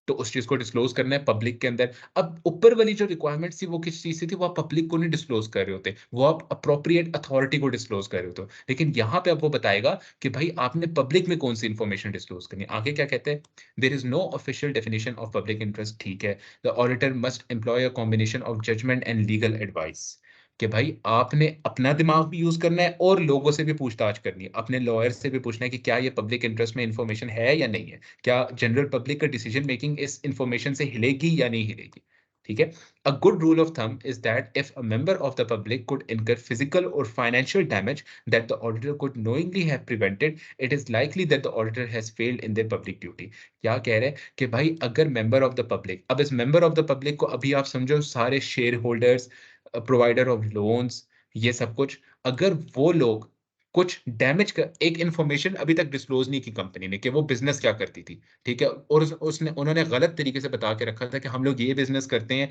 तो उस चीज़ को डिस्क्लोज़ करना है पब्लिक के अंदर। अब ऊपर वाली जो रिक्वायरमेंट्स थी वो किस चीज़ से थी? वो आप पब्लिक को नहीं डिस्क्लोज़ कर रहे होते। वो आप एप्रोप्रिएट अथॉरिटी को डिस्क्लोज़ कर रहे होते हो। लेकिन यहाँ पे अब वो बताएगा कि भाई आपने पब्लिक में कौन-सी इन्फॉर्मेशन डिस्क्लोज़ करनी है। आगे क्या कहते हैं? There is no official definition of public interest, ठीक है। The auditor must employ a combination of judgement and legal advice. कि भाई आपने अपना दिमाग भी यूज़ करना है और लोगों से भी पूछताछ करनी है। अपने लॉयर से भी पूछना है कि क्या ये पब्लिक इंटरेस्ट में इन्फॉर्मेशन है या नहीं है? क्या जनरल पब्लिक का डिसीजन मेकिंग इस इन्फॉर्मेशन से हिलेगी या नहीं हिलेगी? ठीक है? A good rule of thumb is that if a member of the public could incur physical or financial damage that the auditor could knowingly have prevented, it is likely that the auditor has failed in their public duty. क्या कह रहे हैं कि भाई अगर मेंबर ऑफ द पब्लिक, अब इस मेंबर ऑफ द पब्लिक को अभी आप समझो सारे share holders, provider of loans, ये सब कुछ, अगर वो लोग कुछ डैमेज कर, एक इन्फॉर्मेशन अभी तक डिस्क्लोज़ नहीं की कंपनी ने कि वो बिज़नेस क्या करती थी, ठीक है? और उसने उन्होंने गलत तरीके से बता के रखा था कि हम लोग ये बिज़नेस करते हैं,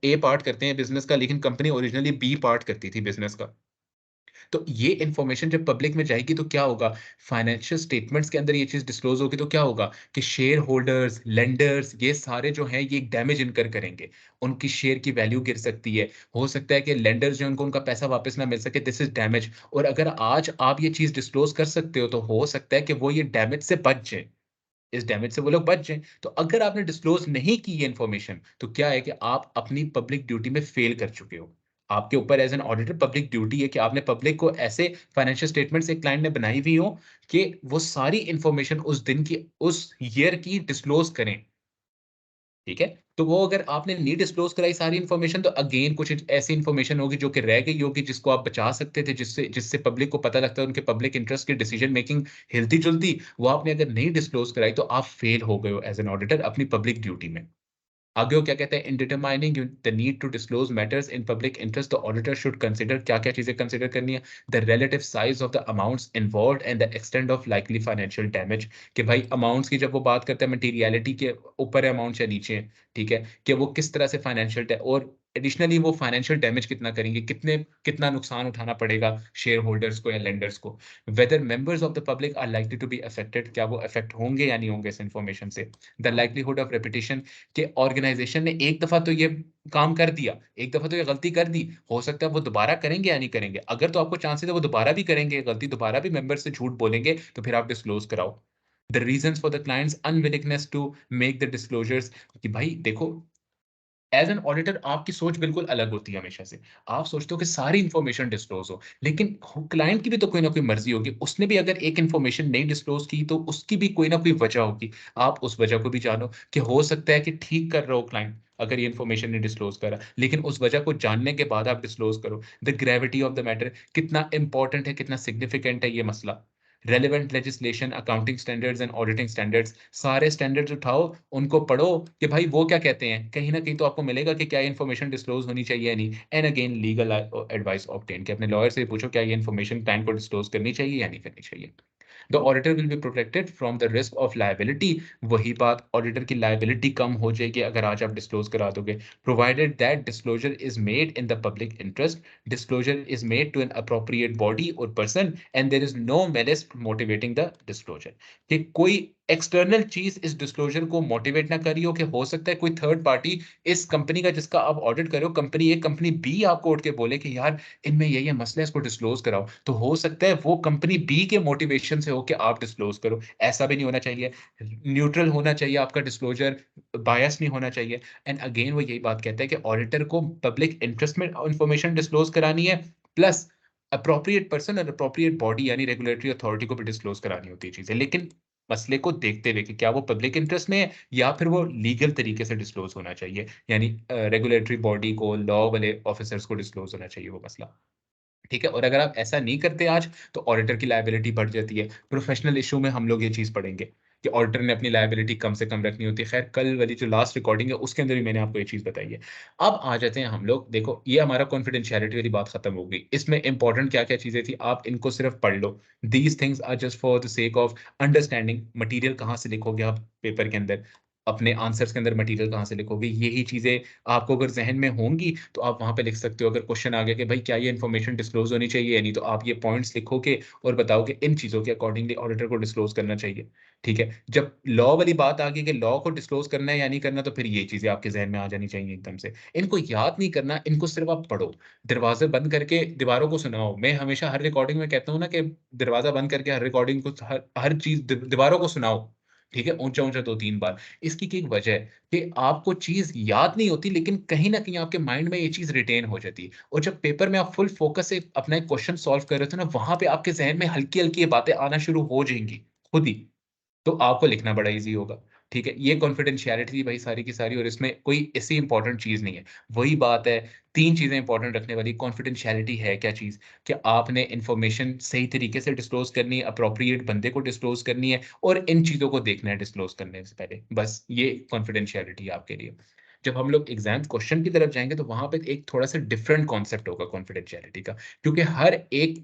ए पार्ट करते हैं बिज़नेस का, लेकिन कंपनी ओरिजिनली बी पार्ट करती थी बिज़नेस का। तो ये इन्फॉर्मेशन जब पब्लिक में जाएगी तो क्या होगा? फाइनेंशियल स्टेटमेंट्स के अंदर ये चीज़ डिस्क्लोज़ होगी तो क्या होगा? कि शेयर होल्डर्स, लेंडर्स, ये सारे जो हैं ये डैमेज इनकर करेंगे। उनकी शेयर की वैल्यू गिर सकती है। हो सकता है कि लेंडर्स जो हैं उनको उनका पैसा वापस ना मिल सके, दिस इज़ डैमेज। और अगर आज आप ये चीज़ डिस्क्लोज़ कर सकते हो, तो हो सकता है कि वो ये डैमेज से बच जाएँ। इस डैमेज से वो लोग बच जाएँ। तो अगर आपने डिस्क्लोज़ नहीं की ये इन्फॉर्मेशन, तो क्या है कि आप अपनी पब्लिक ड्यूटी में फ़ेल कर चुके हो। आपके ऊपर as an auditor public duty है कि आपने पब्लिक को ऐसे फाइनेंशियल स्टेटमेंट्स एक क्लाइंट ने बनाई हुई हो कि वो सारी इन्फॉर्मेशन उस दिन की, उस ईयर की डिस्क्लोज़ करें। ठीक है? तो वो अगर आपने नहीं डिस्क्लोज़ कराई सारी इन्फॉर्मेशन, तो अगेन कुछ ऐसी इन्फॉर्मेशन होगी जो कि रह गई होगी, जिसको आप बचा सकते थे, जिससे जिससे पब्लिक को पता लगता है उनके पब्लिक इंटरेस्ट की डिसीजन मेकिंग हिलती-जुलती, वो आपने अगर नहीं डिस्क्लोज़ कराई, तो आप फेल हो गए हो एज़ एन ऑडिटर अपनी पब्लिक ड्यूटी में। आगे वो क्या कहते हैं? In determining the need to disclose matters in public interest, the auditor should consider, क्या-क्या चीज़ें कंसिडर करनी है? The relative size of the amounts involved and the extent of likely financial damage. कि भाई अमाउंट्स की जब वो बात करते हैं, मटेरियलिटी के ऊपर है अमाउंट्स या नीचे है, ठीक है? कि वो किस तरह से फाइनेंशियल डै और एडिशनली वो फाइनेंशियल डैमेज कितना करेंगे, कितना नुकसान उठाना पड़ेगा शेयर होल्डर्स को या लेंडर्स को। Whether members of the public are likely to be affected, क्या वो अफेक्ट होंगे या नहीं होंगे इस इन्फॉर्मेशन से। द लाइक्लीहुड ऑफ रेपुटेशन, कि ऑर्गेनाइजेशन ने एक दफा तो ये काम कर दिया, एक दफा तो ये गलती कर दी, हो सकता है वो दोबारा करेंगे या नहीं करेंगे। अगर तो आपको चांसेस है वो दोबारा भी करेंगे गलती, दोबारा भी मेंबर से झूठ बोलेंगे, तो फिर आप डिस्क्लोज कराओ। The reasons for the client's unwillingness to make the disclosures, कि भाई देखो, एज एन ऑडिटर आपकी सोच बिल्कुल अलग होती है हमेशा से। आप सोचते हो कि सारी इंफॉर्मेशन डिस्क्लोज हो, लेकिन क्लाइंट की भी तो कोई ना कोई मर्जी होगी। उसने भी अगर एक इंफॉर्मेशन नहीं डिस्क्लोज की तो उसकी भी कोई ना कोई वजह होगी। आप उस वजह को भी जानो, कि हो सकता है कि ठीक कर रहा हो क्लाइंट अगर ये इन्फॉर्मेशन नहीं डिस्क्लोज करा, लेकिन उस वजह को जानने के बाद आप डिस्क्लोज करो। The gravity of the matter, कितना इंपॉर्टेंट है, कितना सिग्निफिकेंट है ये मसला। Relevant legislation, accounting standards and auditing standards, सारे स्टैंडर्ड्स उठाओ, उनको पढ़ो कि भाई वो क्या कहते हैं। कहीं ना कहीं तो आपको मिलेगा कि क्या ये इन्फॉर्मेशन डिस्क्लोज होनी चाहिए या नहीं। And again legal advice obtain, कि अपने लॉयर से पूछो क्या ये इन्फॉर्मेशन क्लाइंट को डिस्क्लोज करनी चाहिए या नहीं करनी चाहिए। The auditor will be protected from the risk of liability, वही बात, ऑडिटर की लायबिलिटी कम हो जाएगी अगर आज आप डिस्क्लोज करा दोगे। Provided that disclosure is made in the public interest, disclosure is made to an appropriate body और person and there is no malice motivating the disclosure, कि कोई एक्सटर्नल चीज इस डिस्क्लोजर को मोटिवेट ना करी हो, कि हो सकता है कोई थर्ड पार्टी इस कंपनी का जिसका आप ऑडिट कर रहे हो, कंपनी ए कंपनी बी आपको उठ के बोले कि यार इनमें ये मसला है, इसको डिस्क्लोज कराओ, तो हो सकता है वो कंपनी बी के मोटिवेशन से हो कि आप डिस्क्लोज करो। ऐसा भी नहीं होना चाहिए, न्यूट्रल होना चाहिए आपका डिस्क्लोजर, बायस नहीं होना चाहिए। एंड अगेन वो यही बात कहता है कि ऑडिटर को पब्लिक इंटरेस्ट में इंफॉर्मेशन डिस्क्लोज करानी है, प्लस अप्रोप्रिएट पर्सन और अप्रोप्रिएट बॉडी यानी रेगुलेटरी अथॉरिटी को भी डिस्क्लोज करानी होती है चीजें, लेकिन मसले को देखते हुए कि क्या वो पब्लिक इंटरेस्ट में है या फिर वो लीगल तरीके से डिस्क्लोज होना चाहिए, यानी रेगुलेटरी बॉडी को, लॉ वाले ऑफिसर्स को डिस्क्लोज होना चाहिए वो मसला। ठीक है, और अगर आप ऐसा नहीं करते आज, तो ऑडिटर की लायबिलिटी बढ़ जाती है। प्रोफेशनल इशू में हम लोग ये चीज़ पढ़ेंगे कि ऑडिटर ने अपनी लायबिलिटी कम से कम रखनी होती है। खैर, कल वाली जो लास्ट रिकॉर्डिंग है उसके अंदर भी मैंने आपको ये चीज़ बताई है। अब आ जाते हैं हम लोग, देखो ये हमारा कॉन्फिडेंशियलिटी वाली बात खत्म हो गई। इसमें इंपॉर्टेंट क्या-क्या चीज़ें थी, आप इनको सिर्फ पढ़ लो। These things are just for the sake of understanding. Material कहाँ से लिखोगे आप पेपर के अंदर, अपने आंसर्स के अंदर मटीरियल कहाँ से लिखोगे, यही चीज़ें आपको अगर ज़हन में होंगी तो आप वहाँ पे लिख सकते हो। अगर क्वेश्चन आ गया कि भाई क्या ये इन्फॉर्मेशन डिस्क्लोज़ होनी चाहिए या नहीं, तो आप ये पॉइंट्स लिखोगे और बताओगे इन चीज़ों के अकॉर्डिंगली ऑडिटर को डिस्क्लोज़ करना चाहिए। ठीक है? जब लॉ वाली बात आ गई कि लॉ को डिस्क्लोज़ करना है या नहीं करना, तो फिर ये चीज़ें आपके ज़हन में आ जानी चाहिए एकदम से। इनको याद नहीं करना, इनको सिर्फ़ आप पढ़ो। दरवाज़े बंद करके दीवारों को सुनाओ। मैं हमेशा हर रिकॉर्डिंग में कहता हूँ ना कि दरवाज़ा बंद करके हर रिकॉर्डिंग को, हर हर चीज़ दीवारों को सुनाओ। ठीक है? ऊँचा-ऊँचा 2-3 बार। इसकी एक वजह है कि आपको चीज़ याद नहीं होती, लेकिन कहीं न कहीं आपके माइंड में ये चीज़ रिटेन हो जाती है। और जब पेपर में आप फुल फ़ोकस से अपना एक क्वेश्चन सॉल्व कर रहे होते हो ना, वहाँ पे आपके ज़हन में हल्की-हल्की ये बातें आना शुरू हो जाएँगी, खुद ही। तो आपको लिखना बड़ा ईज़ी होगा। ठीक है? ये कॉन्फिडेंशियलिटी थी भाई सारी की सारी, और इसमें कोई ऐसी इम्पोर्टेंट चीज़ नहीं है। वही बात है, 3 चीज़ें इम्पोर्टेंट रखने वाली। कॉन्फिडेंशियलिटी है क्या चीज़? कि आपने इन्फॉर्मेशन सही तरीके से डिस्क्लोज़ करनी है, एप्रोप्रिएट बंदे को डिस्क्लोज़ करनी है, और इन चीज़ों को देखना है डिस्क्लोज़ करने से पहले। बस ये कॉन्फिडेंशियलिटी है आपके लिए। जब हम लोग एग्ज़ाम क्वेश्चन की तरफ जाएँगे, तो वहाँ पे एक थोड़ा-सा डिफरेंट कॉन्सेप्ट होगा कॉन्फिडेंशियलिटी का, क्योंकि हर एक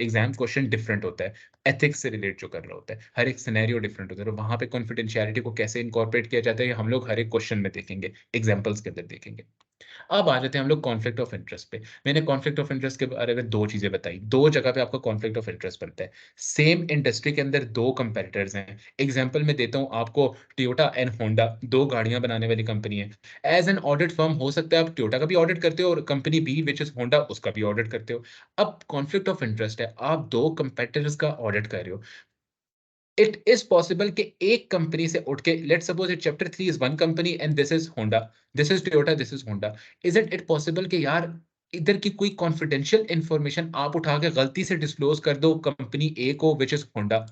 एग्ज़ाम क्वेश्चन डिफरेंट होता है। एथिक्स से रिलेट जो कर रहा होता है। हर एक सिनेरियो डिफरेंट होता है, तो वहाँ पे कॉन्फिडेंशियलिटी को कैसे इनकॉर्पोरेट किया जाता है, ये हम लोग हर एक क्वेश्चन में देखेंगे, एग्ज़ाम्पल्स के अंदर देखेंगे। अब आ जाते हैं हम लोग कॉन्फ्लिक्ट ऑफ इंटरेस्ट पे। मैंने कॉन्फ्लिक्ट ऑफ इंटरेस्ट के बारे में 2 चीज़ें बताई। 2 जगह पे आपका कॉन्फ्लिक्ट ऑफ इंटरेस्ट बनता है। सेम इंडस्ट्री के अंदर 2 कंपैरेटर्स हैं। एग्ज़ाम्पल मैं देता हूँ आपको, टोयोटा एंड होंडा 2 गाड़ियाँ बनाने वाली कंपनी है। एज़ एन ऑडिट फर्म हो सकता है आप टोयोटा का भी ऑडिट करते हो और company B which is Honda उसका भी ऑडिट करते हो। अब कॉन्फ्लिक्ट ऑफ इंटरेस्ट है, आप 2 कंपैरेटर्स का ऑडिट कर रहे हो। इट इज़ पॉसिबल कि एक कंपनी से उठ के, let's suppose it chapter 3 is one company and this is Honda, this is Toyota, this is Honda. Isn't it possible कि यार इधर की कोई कॉन्फिडेंशियल इन्फॉर्मेशन आप उठा के गलती से डिस्क्लोज़ कर दो कंपनी ए को व्हिच इज़ होंडा।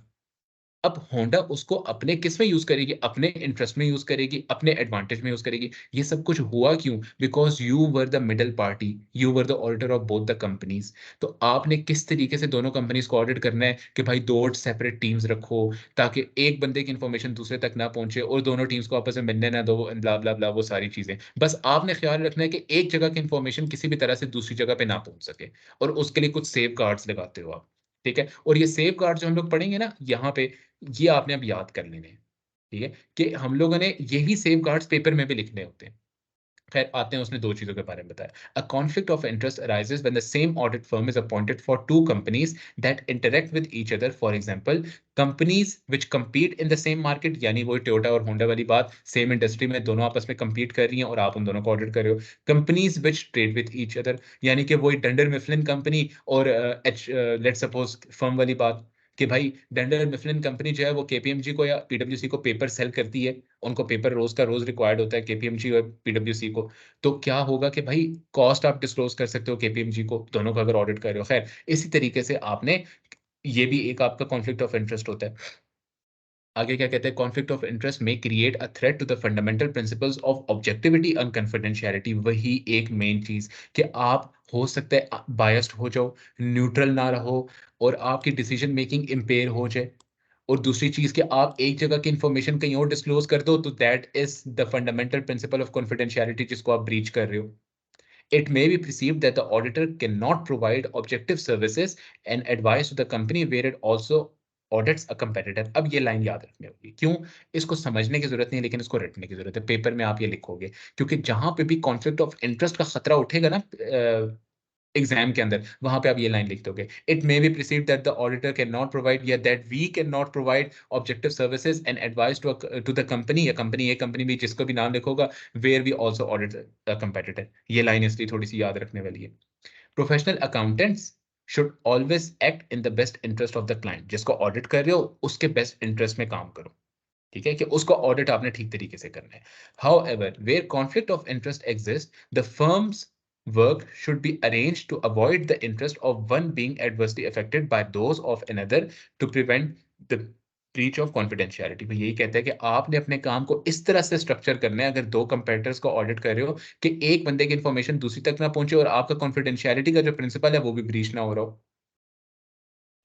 अब होंडा उसको अपने किस में यूज़ करेगी? अपने इंटरेस्ट में यूज़ करेगी, अपने एडवांटेज में यूज़ करेगी। ये सब कुछ हुआ क्यों? Because you were the middle party, you were the auditor of both the companies. तो आपने किस तरीके से दोनों कंपनीज़ को ऑडिट करना है कि भाई 2 सेपरेट टीम्स रखो, ताकि एक बंदे की इन्फॉर्मेशन दूसरे तक ना पहुँचे और दोनों टीम्स को आपस में मिलने ना दो, ब्ला, ब्ला, ब्ला, वो सारी चीज़ें। बस आपने ख़्याल रखना है कि एक जगह की इन्फॉर्मेशन किसी भी तरह से दूसरी जगह पे ना पहुँच सके, और उसके लिए कुछ सेफगार्ड्स लगाते हो आप। ठीक है? और ये सेफगार्ड जो हम लोग पढ़ेंगे ना यहाँ पे, ये आपने अब याद कर लेने हैं, ठीक है? कि हम लोगों ने यही सेफगार्ड्स पेपर में भी लिखने होते हैं। खैर आते हैं, उसने 2 चीज़ों के बारे में बताया। अ conflict of interest arises when the same audit firm is appointed for 2 companies that interact with each other. For example, companies which compete in the same market, यानी वो टोयोटा और होंडा वाली बात, सेम इंडस्ट्री में दोनों आपस में कम्पीट कर रही हैं और आप उन दोनों को ऑडिट कर रहे हो। Companies which trade with each other, यानी कि वही डंडर मिफलिन कंपनी और लेट्स सपोज़ फर्म वाली बात कि भाई डंडर मिफलिन कंपनी जो है वो केपीएमजी को या पीडब्ल्यूसी को पेपर सेल करती है। उनको पेपर रोज़ का रोज़ रिक्वायर्ड होता है केपीएमजी और पीडब्ल्यूसी को। तो क्या होगा कि भाई कॉस्ट आप डिस्क्लोज़ कर सकते हो केपीएमजी को, दोनों का अगर ऑडिट कर रहे हो। खैर, इसी तरीके से आपने ये भी एक आपका कॉन्फ्लिक्ट ऑफ इंटरेस्ट होता है। आगे क्या कहते हैं, कॉन्फ्लिक्ट ऑफ इंटरेस्ट में create a threat to the fundamental principles of objectivity and confidentiality. वही एक मेन चीज़ कि आप हो सकता है बायस्ड हो जाओ, न्यूट्रल ना रहो और आपकी डिसीजन मेकिंग इम्पेयर हो जाए। और दूसरी चीज़ कि आप एक जगह की इन्फॉर्मेशन कहीं और डिस्क्लोज़ कर दो, तो that is the fundamental principle of confidentiality जिसको आप ब्रीच कर रहे हो। It may be perceived that the auditor cannot provide objective services and advice to the company where it also audits a competitor। अब ये लाइन याद रखनी होगी। क्यों? इसको समझने की ज़रूरत नहीं है, लेकिन इसको रटने की ज़रूरत है। पेपर में आप ये लिखोगे, क्योंकि जहाँ पे भी कॉन्फ्लिक्ट ऑफ इंटरेस्ट का खतरा उठेगा ना एग्ज़ाम के अंदर, वहाँ पे आप ये लाइन लिख दोगे। It may be perceived that the auditor cannot provide या that we cannot provide objective services and advice to the company या कंपनी भी जिसको भी नाम लिखोगा, where we also audit a competitor। ये लाइन इसलिए थोड़ी-सी याद रखने वाली है। Professional accountants should always act in the best interest of the client. जिसको ऑडिट कर रहे हो, उसके बेस्ट इंटरेस्ट में काम करो। ठीक है? कि उसको ऑडिट आपने ठीक तरीके से करना है। However, where conflict of interest exists, the firm's work should be arranged to avoid the interest of one being adversely affected by those of another to prevent the breach of confidentiality। वो यही कहता है कि आपने अपने काम को इस तरह से स्ट्रक्चर करना है, अगर 2 कंपैरेटर्स को ऑडिट कर रहे हो, कि एक बंदे की इन्फॉर्मेशन दूसरी तक ना पहुंचे और आपका कॉन्फिडेंशियलिटी का जो प्रिंसिपल है, वो भी ब्रीच ना हो रहा हो।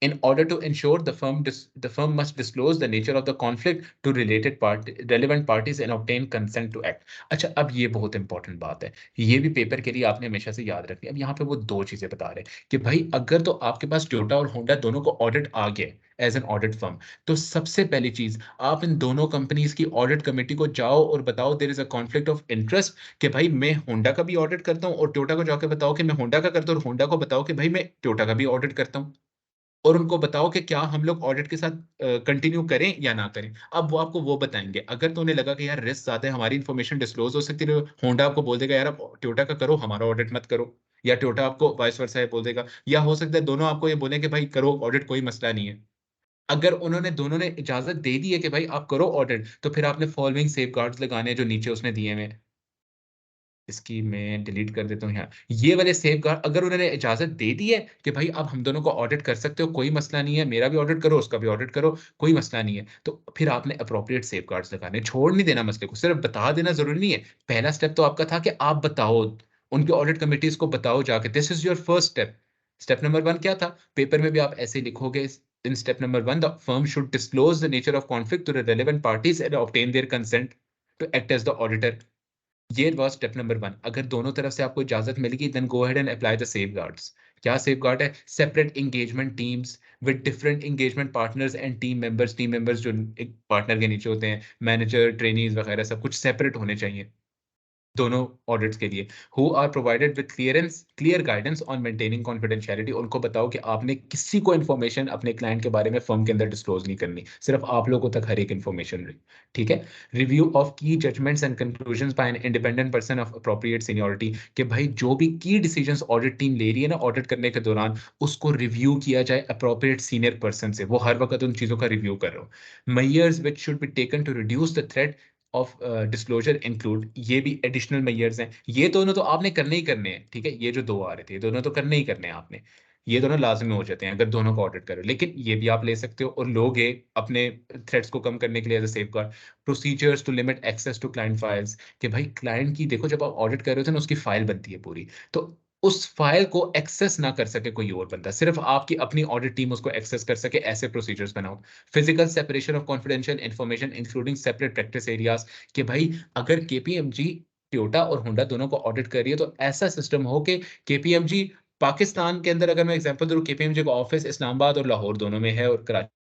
In order to ensure the firm must disclose the nature of the conflict to relevant parties and obtain consent to act। अच्छा, अब ये बहुत इंपॉर्टेंट बात है। ये भी पेपर के लिए आपने हमेशा से याद रखनी है। अब यहाँ पे वो 2 चीज़ें बता रहे हैं कि भाई अगर तो आपके पास टोयोटा और होंडा दोनों को ऑडिट आ गया एज़ एन ऑडिट फर्म, तो सबसे पहली चीज़ आप इन दोनों कंपनीज़ की ऑडिट कमिटी को जाओ और बताओ there is a conflict of interest, कि भाई मैं होंडा का भी ऑडिट करता हूँ और टोयोटा को जाके बताओ कि मैं होंडा का करता हूँ, और होंडा को बताओ कि भाई मैं टोयोटा का भी ऑडिट करता हूँ। और उनको बताओ कि क्या हम लोग ऑडिट के साथ कंटिन्यू करें या ना करें। अब वो आपको वो बताएँगे। अगर तो उन्हें लगा कि यार रिस्क ज़्यादा है, हमारी इन्फॉर्मेशन डिस्क्लोज़ हो सकती है, तो होंडा आपको बोल देगा यार आप टोयोटा का करो, हमारा ऑडिट मत करो। या टोयोटा आपको वाइस वर्सा ये बोल देगा। या हो सकता है दोनों आपको ये बोलें कि भाई करो ऑडिट, कोई मसला नहीं है। अगर उन्होंने दोनों ने इजाज़त दे दी है कि भाई आप करो ऑडिट, तो फिर आपने फॉलोइंग सेफगार्ड्स लगाने हैं जो नीचे उसने दिए हुए हैं। इसकी मैं डिलीट कर देता हूँ यहाँ। ये वाले सेफगार्ड अगर उन्होंने इजाज़त दे दी है कि भाई अब हम दोनों को ऑडिट कर सकते हो, कोई मसला नहीं है, मेरा भी ऑडिट करो, उसका भी ऑडिट करो, कोई मसला नहीं है। तो फिर आपने एप्रोप्रिएट सेफगार्ड्स लगाने, छोड़ नहीं देना मसले को, सिर्फ बता देना ज़रूरी नहीं है। पहला स्टेप तो आपका था कि आप बताओ, उनकी ऑडिट कमिटीज़ को बताओ जाके, this is your first step. Step number 1 क्या था? पेपर में भी आप ऐसे ही लिखोगे, in step number 1 the firm should disclose the nature of conflict to the relevant parties and obtain their consent to act as the auditor. ये वाज़ स्टेप नंबर 1। अगर दोनों तरफ से आपको इजाज़त मिलेगी, then go ahead and apply the safeguards. क्या सेफगार्ड है? Separate engagement teams with different engagement partners and team members जो एक पार्टनर के नीचे होते हैं, मैनेजर, ट्रेनीज़ वगैरह सब कुछ सेपरेट होने चाहिए। दोनों ऑडिट्स के लिए, who are provided with clear guidance on maintaining confidentiality. उनको बताओ कि आपने किसी को इन्फॉर्मेशन अपने क्लाइंट के बारे में फर्म के अंदर डिस्क्लोज नहीं करनी, सिर्फ आप लोगों तक हर एक इन्फॉर्मेशन रही। ठीक है? Review of key judgements and conclusions by an independent person of appropriate seniority. कि भाई जो भी की डिसीजंस ऑडिट टीम ले रही है ना ऑडिट करने के दौरान, उसको रिव्यू किया जाए अप्रोप्रिएट सीनियर पर्सन से, वो हर वक्त उन चीजों का रिव्यू कर रहा हो। Measures which should be taken to reduce the threat of disclosure include, ये भी एडिशनल मेजर्स हैं। ये दोनों तो आपने करने ही करने हैं। ठीक है? ये जो 2 आ रहे थे, ये दोनों तो करने ही करने हैं आपने। ये दोनों लाज़िमी हो जाते हैं अगर दोनों को ऑडिट करो। लेकिन ये भी आप ले सकते हो और लोगे अपने थ्रेट्स को कम करने के लिए as a safeguard. Procedures to limit access to client files, कि भाई क्लाइंट की देखो, जब आप ऑडिट कर रहे होते हो ना, उसकी फाइल बनती है पूरी। तो उस फाइल को एक्सेस ना कर सके कोई और बंदा, सिर्फ आपकी अपनी ऑडिट टीम उसको एक्सेस कर सके, ऐसे प्रोसीजर्स बनाओ। Physical separation of confidential information including separate practice areas. कि भाई अगर केपीएमजी टोयोटा और होंडा दोनों को ऑडिट कर रही है, तो ऐसा सिस्टम हो कि केपीएमजी पाकिस्तान के अंदर, अगर मैं एग्जांपल दूं, केपीएमजी का ऑफिस इस्लामाबाद और लाहौर दोनों में है और कराची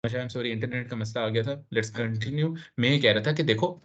अच्छा, आई एम सॉरी, इंटरनेट का मसला आ गया था। Let's continue. मैं ये कह रहा था कि देखो,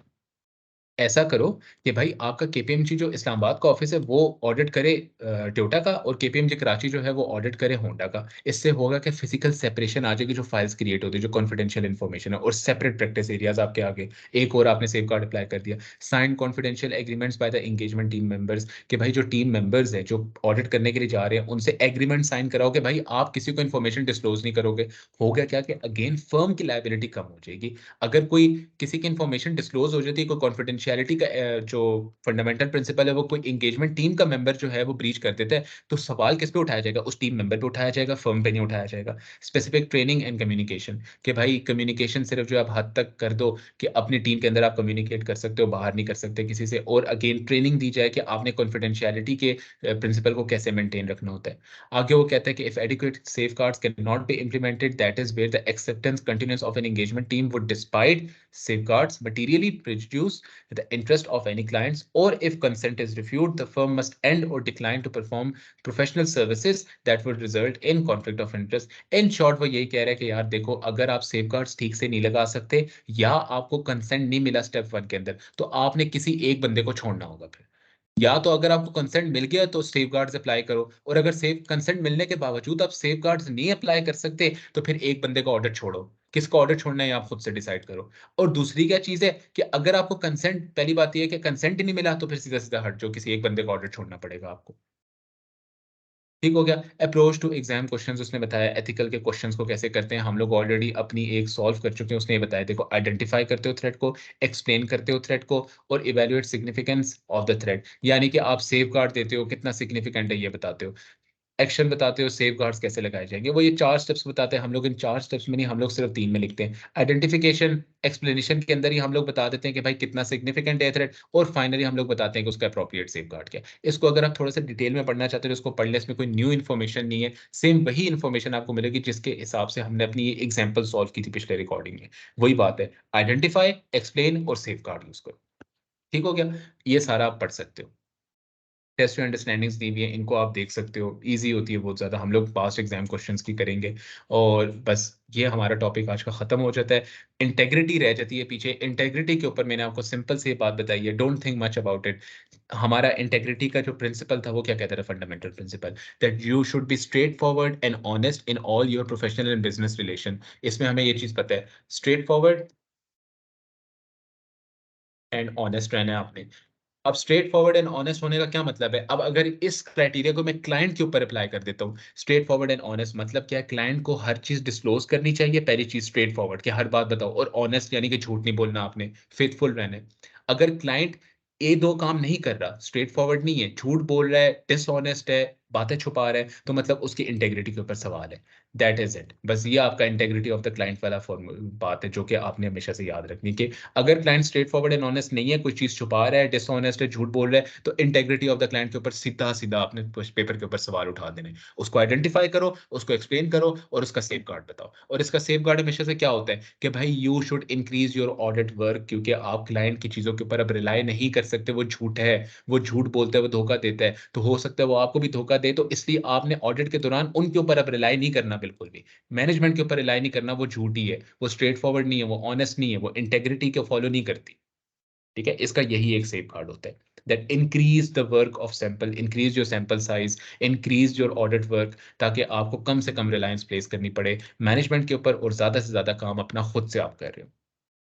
ऐसा करो कि भाई आपका केपीएमजी जो इस्लामाबाद का ऑफिस है वो ऑडिट करे टोयोटा का, और केपीएमजी कराची जो है वो ऑडिट करे होंडा का। इससे होगा कि फिजिकल सेपरेशन आ जाएगी, जो फाइल्स क्रिएट होती है, जो कॉन्फिडेंशियल इन्फॉर्मेशन है, और सेपरेट प्रैक्टिस एरियाज आपके आगे। एक और आपने सेफ गार्ड अप्लाई कर दिया। Sign confidential agreements by the engagement team members, कि भाई जो टीम मेंबर्स हैं जो ऑडिट करने के लिए जा रहे हैं उनसे एग्रीमेंट साइन कराओ कि भाई आप किसी को इन्फॉर्मेशन डिस्क्लोज नहीं करोगे। हो गया क्या कि अगेन फर्म की लायबिलिटी कम हो जाएगी। अगर कोई किसी की इन्फॉर्मेशन डिस्क्लोज हो जाती है, कोई कॉन्फिडेंशियलिटी का जो फंडामेंटल प्रिंसिपल है वो कोई एंगेजमेंट टीम का मेंबर जो है वो ब्रीच कर देता है, तो सवाल किस पे उठाया जाएगा? उस टीम मेंबर पे उठाया जाएगा, फर्म पे नहीं उठाया जाएगा। स्पेसिफिक ट्रेनिंग एंड कम्युनिकेशन, कि भाई कम्युनिकेशन सिर्फ जो आप हद तक कर दो कि अपनी टीम के अंदर आप कम्युनिकेट कर सकते हो, बाहर नहीं कर सकते किसी से। और अगेन ट्रेनिंग दी जाए कि आपने कॉन्फिडेंशियलिटी के प्रिंसिपल को कैसे मेंटेन रखना होता है। आगे वो कहता है कि if adequate safeguards cannot be implemented, that is where the acceptance continuance of an engagement team would, despite safeguards, materially prejudice the interest of any clients, or if consent is refused, the firm must end or decline to perform professional services that would result in conflict of interest. In short, वो यही कह रहा है कि यार देखो, अगर आप safeguards ठीक से नहीं लगा सकते या आपको consent नहीं मिला स्टेप 1 के अंदर, तो आपने किसी एक बंदे को छोड़ना होगा फिर। या तो अगर आपको कंसेंट मिल गया तो सेफगार्ड्स अप्लाई करो, और अगर सेफ कंसेंट मिलने के बावजूद आप सेफगार्ड्स नहीं अप्लाई कर सकते, तो फिर एक बंदे का ऑर्डर छोड़ो। किसका ऑर्डर छोड़ना है आप खुद से डिसाइड करो। और दूसरी क्या चीज है कि अगर आपको कंसेंट, पहली बात यह है कि कंसेंट ही नहीं मिला, तो फिर सीधा सीधा हट जाओ, किसी एक बंदे का ऑर्डर छोड़ना पड़ेगा आपको। ठीक हो गया। अप्रोच टू एग्जाम क्वेश्चंस उसने बताया, एथिकल के क्वेश्चंस को कैसे करते हैं, हम लोग ऑलरेडी अपनी एक सॉल्व कर चुके हैं। उसने ये बताया, देखो आइडेंटिफाई करते हो थ्रेट को, एक्सप्लेन करते हो थ्रेट को, और evaluate significance of the threat, यानी कि आप सेफ गार्ड देते हो, कितना सिग्निफिकेंट है ये बताते हो। एक्शन बताते हो, सेफ गार्ड्स कैसे लगाए जाएंगे, वो ये 4 स्टेप्स बताते हैं। हम लोग इन 4 स्टेप्स में नहीं, हम लोग सिर्फ 3 में लिखते हैं। आइडेंटिफिकेशन, एक्सप्लेनेशन के अंदर ही हम लोग बता देते हैं कि भाई कितना सिग्निफिकेंट है थ्रेट, और फाइनली हम लोग बताते हैं कि उसका अप्रोप्रिएट सेफ गार्ड क्या है। इसको अगर आप थोड़ा सा डिटेल में पढ़ना चाहते हो तो इसको पढ़ लें, इसमें कोई न्यू इन्फॉर्मेशन नहीं है। सेम वही इन्फॉर्मेशन आपको मिलेगी जिसके हिसाब से हमने अपनी ये एग्जाम्पल सॉल्व की थी पिछले रिकॉर्डिंग में। वही बात है, आइडेंटिफाई, एक्सप्लेन और सेफ गार्ड यूज करो। ठीक हो गया। ये सारा आप पढ़ सकते हो। टेस्ट अंडरस्टैंडिंग्स दी हुई है, इनको आप देख सकते हो। इजी होती है बहुत ज़्यादा, हम लोग पास्ट एग्जाम क्वेश्चंस की करेंगे। और बस ये हमारा टॉपिक आज का ख़त्म हो जाता है। इंटेग्रिटी रह जाती है पीछे। इंटेग्रिटी के ऊपर मैंने आपको सिंपल सी बात बताई है, don't think much about it. हमारा इंटेग्रिटी का जो प्रिंसिपल था वो क्या कहता था, fundamental principle, that you should be straight forward and honest in all your professional and business relation. इसमें हमें ये चीज़ पता है, स्ट्रेट फॉरवर्ड एंड ऑनेस्ट रहना है आपने। अब स्ट्रेट फॉरवर्ड एंड ऑनेस्ट होने का क्या मतलब है? अब अगर इस क्राइटेरिया को मैं क्लाइंट के ऊपर अप्लाई कर देता हूँ, स्ट्रेट फॉरवर्ड एंड ऑनेस्ट मतलब क्या है? क्लाइंट को हर चीज डिस्क्लोज करनी चाहिए, पहली चीज स्ट्रेट फॉरवर्ड कि हर बात बताओ, और ऑनेस्ट यानी कि झूठ नहीं बोलना आपने, फेथफुल रहना है। अगर क्लाइंट ये दो काम नहीं कर रहा, स्ट्रेट फॉरवर्ड नहीं है, झूठ बोल रहा है, डिसऑनेस्ट है, बातें छुपा रहा है, तो मतलब उसकी इंटेग्रिटी के ऊपर सवाल है। That is it. बस ये आपका इंटेग्रिटी ऑफ द क्लाइंट वाला बात है जो कि आपने हमेशा से याद रखनी कि अगर client straight forward and honest नहीं है, कोई चीज छुपा रहा है, डिसऑनेस्ट है, झूठ बोल रहा है, तो इंटेग्रिटी ऑफ द क्लाइंट के ऊपर सीधा सीधा आपने पेपर के ऊपर सवाल उठा देने। उसको आइडेंटिफाई करो, उसको एक्सप्लेन करो, और उसका सेफ गार्ड बताओ। और इसका सेफ गार्ड हमेशा से क्या होता है कि भाई you should increase your audit work, क्योंकि आप क्लाइंट की चीजों के ऊपर अब रिलाई नहीं कर सकते। वो झूठ है, वो झूठ बोलता है, वो धोखा देता है, तो हो सकता है वो आपको भी धोखा दे, तो इसलिए आपने ऑडिट के दौरान उनके ऊपर अब रिलाई नहीं करना बिल्कुल भी। मैनेजमेंट के ऊपर रिलाई नहीं करना, वो झूठी है, वो स्ट्रेट फॉरवर्ड नहीं है, वो ऑनेस्ट नहीं है, वो इंटेग्रिटी को फॉलो नहीं करती। ठीक है, इसका यही एक सेफ गार्ड होता है, that increase the work of sample, increase your sample size, increase your audit work, ताकि आपको कम से कम रिलायंस प्लेस करनी पड़े मैनेजमेंट के ऊपर, और ज्यादा से ज्यादा काम अपना खुद से आप कर रहे हो।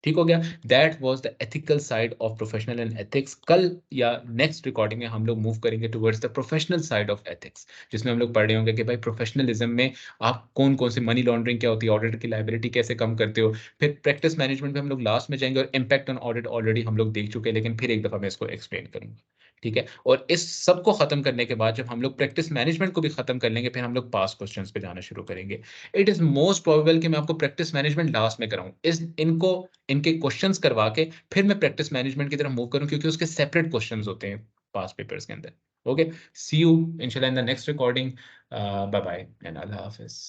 ठीक हो गया। That was the ethical side of professional and ethics. कल या नेक्स्ट रिकॉर्डिंग में हम लोग मूव करेंगे towards the professional side of ethics, जिसमें हम लोग पढ़ रहे होंगे कि भाई प्रोफेशनलिज्म में आप कौन कौन से, मनी लॉन्ड्रिंग क्या होती है, ऑडिटर की लायबिलिटी कैसे कम करते हो। फिर प्रैक्टिस मैनेजमेंट में हम लोग लास्ट में जाएंगे, और इम्पैक्ट ऑन ऑडिट ऑलरेडी हम लोग देख चुके हैं, लेकिन फिर एक दफा मैं इसको एक्सप्लेन करूंगा। ठीक है, और इस सब को खत्म करने के बाद जब हम लोग प्रैक्टिस मैनेजमेंट को भी खत्म कर लेंगे, फिर हम लोग पास क्वेश्चंस पे जाना शुरू करेंगे। इट इज मोस्ट प्रोबेबल कि मैं आपको प्रैक्टिस मैनेजमेंट लास्ट में कराऊं, इस इनको इनके क्वेश्चंस करवा के फिर मैं प्रैक्टिस मैनेजमेंट की तरफ मूव करूं, क्योंकि उसके सेपरेट क्वेश्चंस होते हैं पास पेपर्स के अंदर। ओके, सी यू इंशाल्लाह in the next recording. Bye bye and अल्लाह हाफिज।